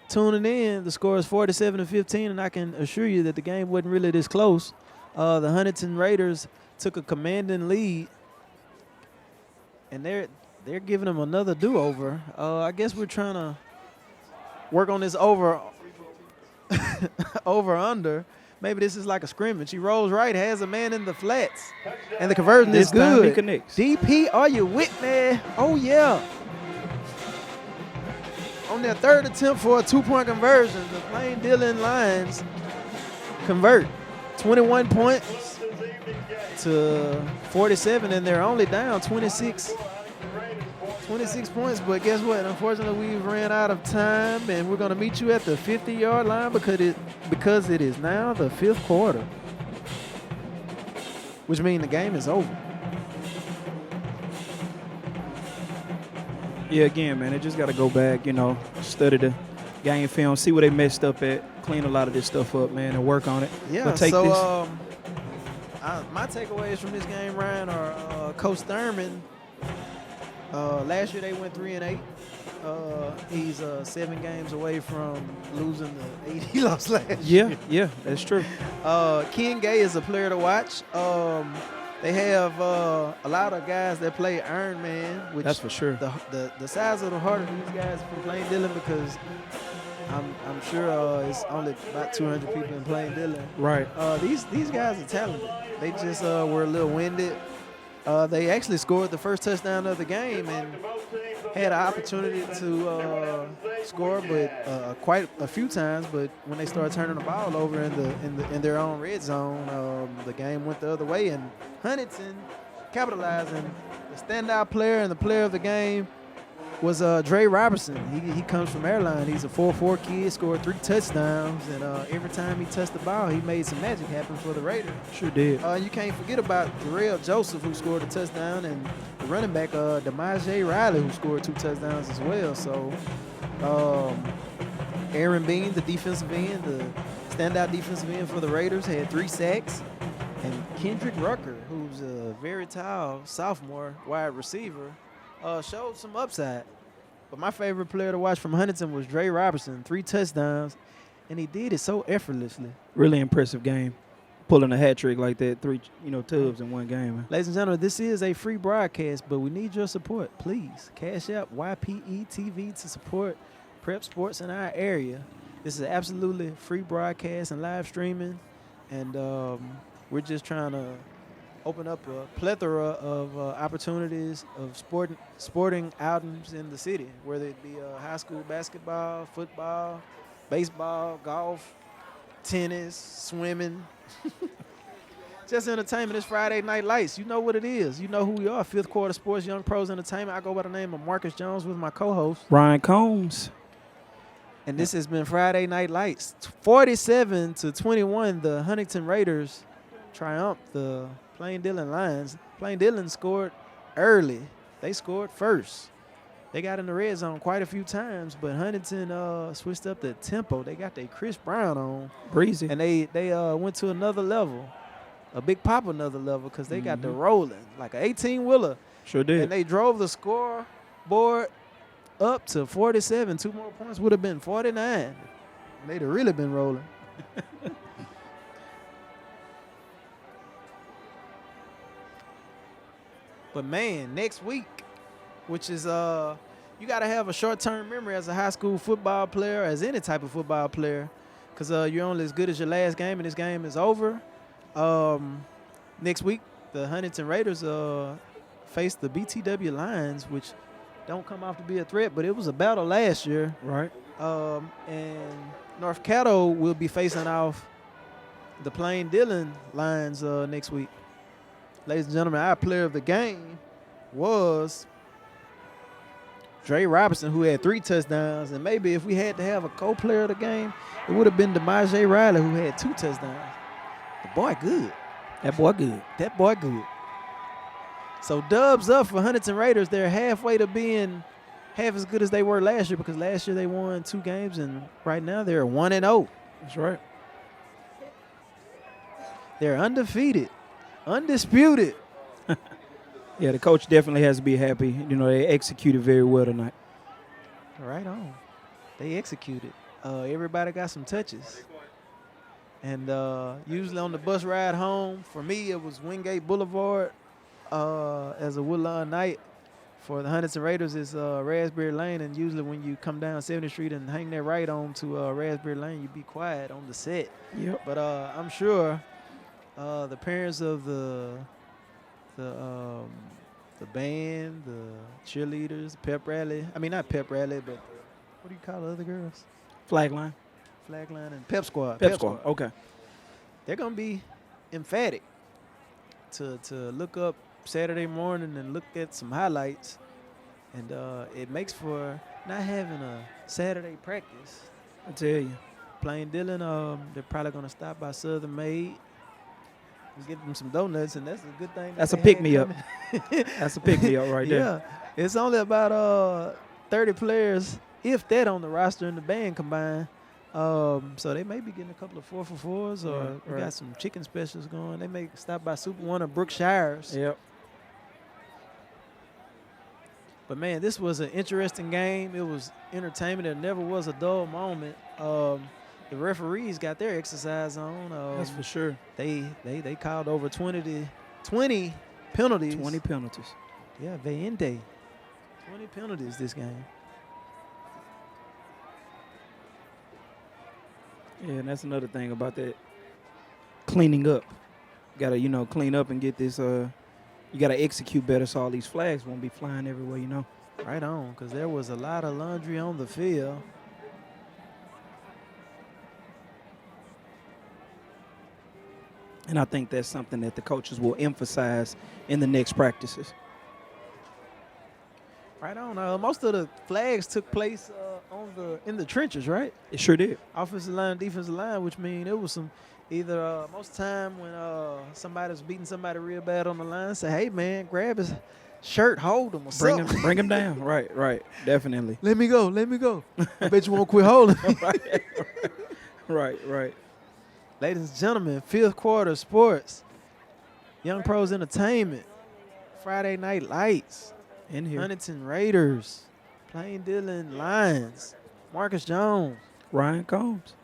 tuning in, the score is 47-15, and I can assure you that the game wasn't really this close. The Huntington Raiders took a commanding lead, and they're giving them another do-over. I guess we're trying to work on this over-under. Maybe this is like a scrimmage. He rolls right, has a man in the flats, and the conversion is This time he good. connects. DP, are you with me? Oh, yeah. On their third attempt for a two-point conversion, the Plain Dillon Lions convert 21 points to 47, and they're only down 26 points. But guess what? Unfortunately, we've ran out of time, and we're going to meet you at the 50-yard line because it is now the fifth quarter, which means the game is over. Yeah, again, man, they just got to go back, study the game film, see where they messed up at, clean a lot of this stuff up, man, and work on it. Yeah, But take this. My takeaways from this game, Ryan, are Coach Thurman. Last year they went 3-8. He's 7 games away from losing the 8 he lost last year. Yeah, that's true. Ken Gay is a player to watch. They have a lot of guys that play Iron Man, which That's for sure. The size of the heart of these guys from Plain Dillon, because I'm sure it's only about 200 people in Plain Dillon. Right. These guys are talented. They just were a little winded. They actually scored the first touchdown of the game and had an opportunity to score, but quite a few times. But when they started turning the ball over in their own red zone, the game went the other way. And Huntington capitalizing. The standout player and the player of the game was Dre Robertson. He comes from Airline. He's a 4-4 kid, scored 3 touchdowns, and every time he touched the ball, he made some magic happen for the Raiders. Sure did. You can't forget about Darrell Joseph, who scored a touchdown, and the running back, DeMaje Riley, who scored 2 touchdowns as well. So Aaron Bean, the defensive end, the standout defensive end for the Raiders, had 3 sacks. And Kendrick Rucker, who's a very tall sophomore wide receiver, showed some upside. But my favorite player to watch from Huntington was Dre Robertson, 3 touchdowns, and he did it so effortlessly. Really impressive game. Pulling a hat trick like that, 3 tubs in one game. Man. Ladies and gentlemen, this is a free broadcast, but we need your support. Please, Cash App YPE-TV to support prep sports in our area. This is absolutely free broadcast and live streaming, and we're just trying to open up a plethora of opportunities of sporting outings in the city, whether it be high school basketball, football, baseball, golf, tennis, swimming. Just entertainment. It's Friday Night Lights. You know what it is. You know who we are. Fifth Quarter Sports, Young Pros Entertainment. I go by the name of Marcus Jones with my co-host, Ryan Combs. And this has been Friday Night Lights. 47-21, the Huntington Raiders triumphed the Plain Dillon Lions. Plain Dillon scored early. They scored first. They got in the red zone quite a few times, but Huntington switched up the tempo. They got their Chris Brown on. Breezy. And they went to another level, a big pop another level, because they got the rolling, like an 18-wheeler. Sure did. And they drove the scoreboard up to 47. 2 more points would have been 49. They'd have really been rolling. But, man, next week, which is you got to have a short-term memory as a high school football player, as any type of football player, because you're only as good as your last game, and this game is over. Next week, the Huntington Raiders face the BTW Lions, which don't come off to be a threat, but it was a battle last year. Right. And North Caddo will be facing off the Plain Dillon Lions next week. Ladies and gentlemen, our player of the game was Dre Robertson, who had 3 touchdowns. And maybe if we had to have a co-player of the game, it would have been DeMaje Riley, who had 2 touchdowns. The boy good. That boy good. That boy good. So dubs up for Huntington Raiders. They're halfway to being half as good as they were last year, because last year they won 2 games, and right now they're 1-0. That's right. They're undefeated, undisputed. Yeah, the coach definitely has to be happy. You know, they executed very well tonight. Right on. They executed. Everybody got some touches. And usually on the bus ride home, for me, it was Wingate Boulevard as a Woodlawn night. For the Huntington Raiders, it's Raspberry Lane. And usually when you come down 70th Street and hang that right on to Raspberry Lane, you be quiet on the set. Yep. But I'm sure the parents of the band, the cheerleaders, pep rally. I mean, not pep rally, but what do you call the other girls? Flag line. Flag line and pep squad. Pep squad. Okay. They're going to be emphatic to look up Saturday morning and look at some highlights. And it makes for not having a Saturday practice. I tell you. Plain Dillon, they're probably going to stop by Southern Maid. Get them some donuts, and that's a good thing. That's a pick-me-up. That's a pick-me-up right there. Yeah. It's only about 30 players, if that, on the roster and the band combined. So they may be getting a couple of 4-for-4s, or we got some chicken specials going. They may stop by Super One or Brookshire's. Yep. But, man, this was an interesting game. It was entertainment. There never was a dull moment. The referees got their exercise on. That's for sure. They called over 20 penalties. 20 penalties. Yeah, Veyende. 20 penalties this game. Yeah, and that's another thing about that cleaning up. You got to, clean up and get this. You got to execute better so all these flags won't be flying everywhere, Right on, because there was a lot of laundry on the field. And I think that's something that the coaches will emphasize in the next practices. Right on. Most of the flags took place in the trenches, right? It sure did. Offensive line, defensive line, which means it was some either most time when somebody's beating somebody real bad on the line, say, hey, man, grab his shirt, hold him, or something. Bring him down. Right, definitely. Let me go. I bet you won't quit holding. Right. Ladies and gentlemen, 5th quarter sports, Young Pros Entertainment, Friday Night Lights, in here. Huntington Raiders, Plain Dillon Lions, Marcus Jones, Ryan Combs,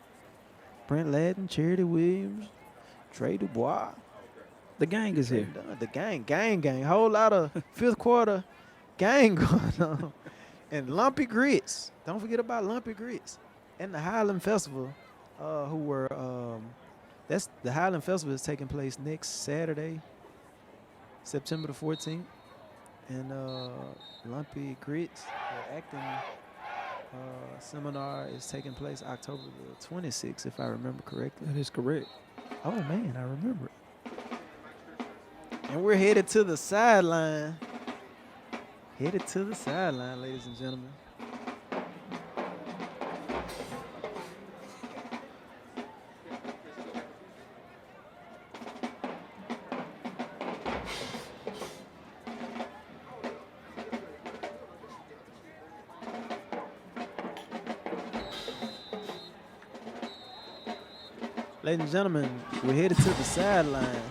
Brent Ladden, Charity Williams, Trey Dubois. The gang is here. The gang. Whole lot of 5th quarter gang going on. And Lumpy Grits. Don't forget about Lumpy Grits. And the Highland Festival, the Highland Festival is taking place next Saturday, September the 14th. And Lumpy Grits, the acting seminar is taking place October the 26th, if I remember correctly. That is correct. Oh, man, I remember it. And we're headed to the sideline. Ladies and gentlemen. Ladies and gentlemen, we're headed to the sideline.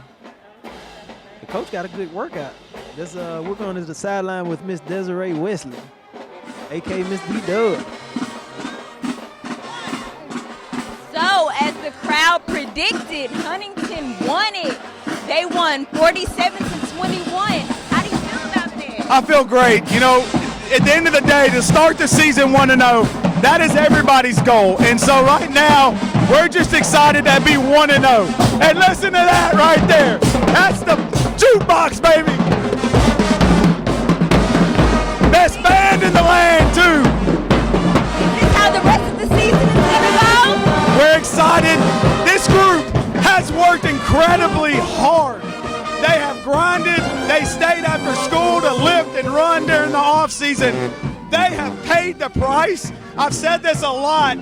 The coach got a good workout. We're going to the sideline with Miss Desiree Wesley, a.k.a. Miss D-Dub. So, as the crowd predicted, Huntington won it. They won 47-21. How do you feel about that? I feel great. You know, at the end of the day, to start the season 1-0, that is everybody's goal. And so right now, we're just excited to be 1-0. And listen to that right there. That's the jukebox, baby. Best band in the land, too. Is this how the rest of the season is going to go? We're excited. This group has worked incredibly hard. They have grinded. They stayed after school to lift and run during the off season. They have paid the price. I've said this a lot.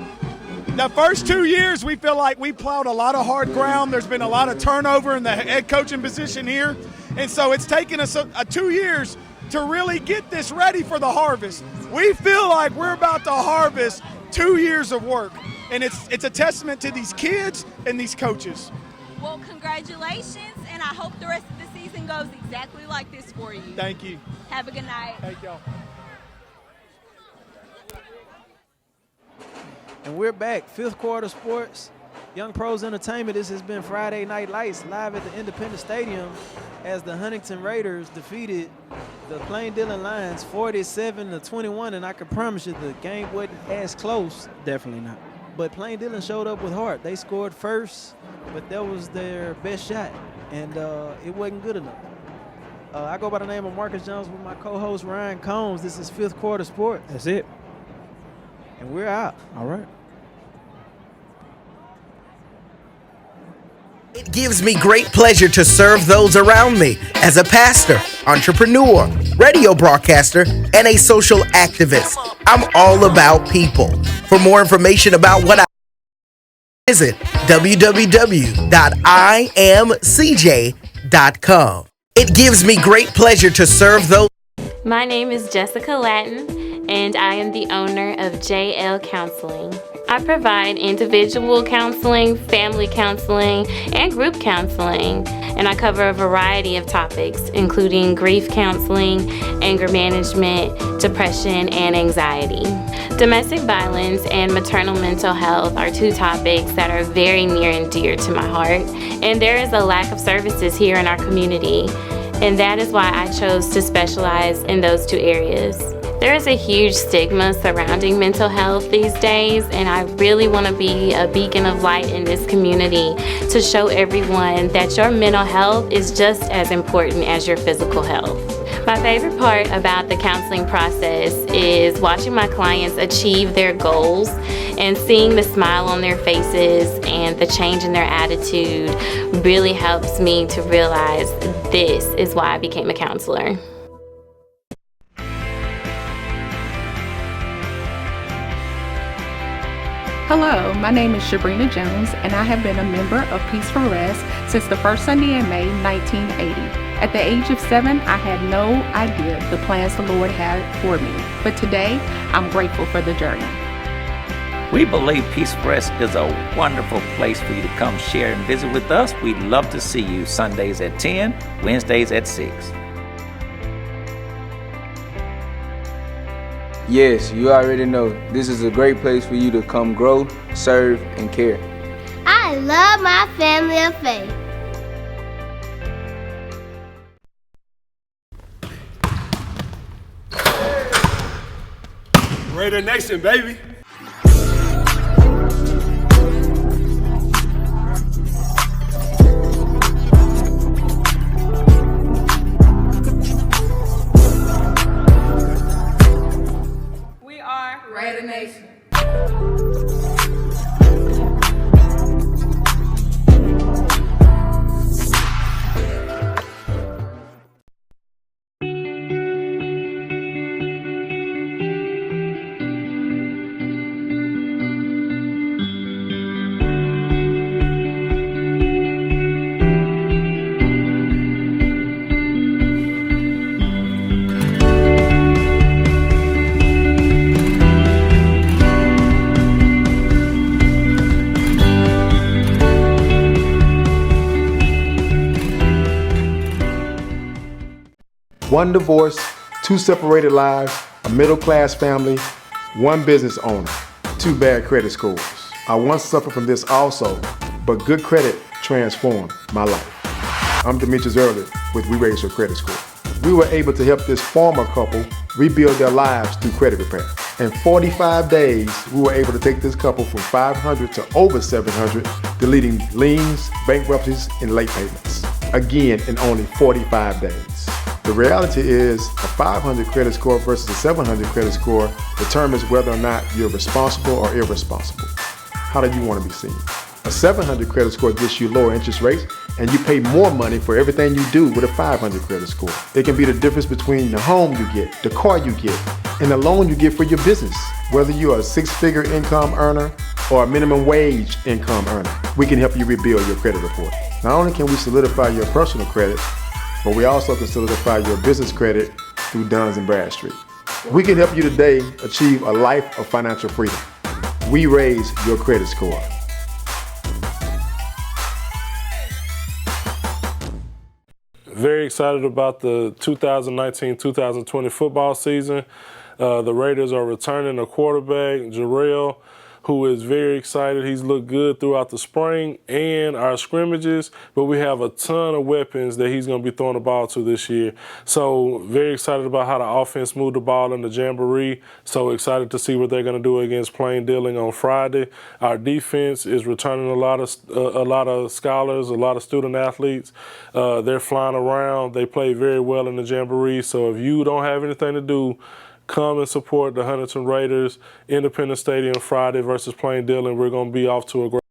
The first 2 years, we feel like we plowed a lot of hard ground. There's been a lot of turnover in the head coaching position here. And so it's taken us 2 years to really get this ready for the harvest. We feel like we're about to harvest 2 years of work. And it's a testament to these kids and these coaches. Well, congratulations, and I hope the rest of the season goes exactly like this for you. Thank you. Have a good night. Thank y'all. And we're back. Fifth quarter sports, Young Pros Entertainment. This has been Friday Night Lights live at the Independence Stadium as the Huntington Raiders defeated the Plain Dealing Lions 47-21. And I can promise you the game wasn't as close. Definitely not. But Plain Dealing showed up with heart. They scored first, but that was their best shot, and it wasn't good enough. I go by the name of Marcus Jones with my co-host Ryan Combs. This is Fifth Quarter Sports. That's it. And we're out. All right. It gives me great pleasure to serve those around me as a pastor, entrepreneur, radio broadcaster, and a social activist. I'm all about people. For more information about what I visit www.imcj.com. It gives me great pleasure to serve those. My name is Jessica Latin, and I am the owner of JL Counseling. I provide individual counseling, family counseling, and group counseling, and I cover a variety of topics, including grief counseling, anger management, depression, and anxiety. Domestic violence and maternal mental health are two topics that are very near and dear to my heart, and there is a lack of services here in our community, and that is why I chose to specialize in those two areas. There is a huge stigma surrounding mental health these days, and I really want to be a beacon of light in this community to show everyone that your mental health is just as important as your physical health. My favorite part about the counseling process is watching my clients achieve their goals and seeing the smile on their faces and the change in their attitude really helps me to realize this is why I became a counselor. Hello, my name is Sabrina Jones, and I have been a member of Peace for Rest since the first Sunday in May 1980. At the age of 7, I had no idea the plans the Lord had for me, but today I'm grateful for the journey. We believe Peace for Rest is a wonderful place for you to come share and visit with us. We'd love to see you Sundays at 10, Wednesdays at 6. Yes, you already know. This is a great place for you to come grow, serve, and care. I love my family of faith. Raider Nation, baby. We are Raider Nation. One divorce, 2 separated lives, a middle-class family, 1 business owner, 2 bad credit scores. I once suffered from this also, but good credit transformed my life. I'm Demetrius Early with We Raise Your Credit Score. We were able to help this former couple rebuild their lives through credit repair. In 45 days, we were able to take this couple from 500 to over 700, deleting liens, bankruptcies, and late payments. Again, in only 45 days. The reality is a 500 credit score versus a 700 credit score determines whether or not you're responsible or irresponsible. How do you want to be seen? A 700 credit score gets you lower interest rates and you pay more money for everything you do with a 500 credit score. It can be the difference between the home you get, the car you get, and the loan you get for your business. Whether you're a 6-figure income earner or a minimum wage income earner, we can help you rebuild your credit report. Not only can we solidify your personal credit, but we also can solidify your business credit through Duns & Bradstreet. We can help you today achieve a life of financial freedom. We raise your credit score. Very excited about the 2019-2020 football season. The Raiders are returning a quarterback, Jarrell, who is very excited. He's looked good throughout the spring and our scrimmages, but we have a ton of weapons that he's going to be throwing the ball to this year. So very excited about how the offense moved the ball in the Jamboree. So excited to see what they're going to do against Plain Dealing on Friday. Our defense is returning a lot of scholars, a lot of student athletes. They're flying around. They play very well in the Jamboree. So if you don't have anything to do, come and support the Huntington Raiders, Independence Stadium Friday versus Plain Dealing. We're going to be off to a great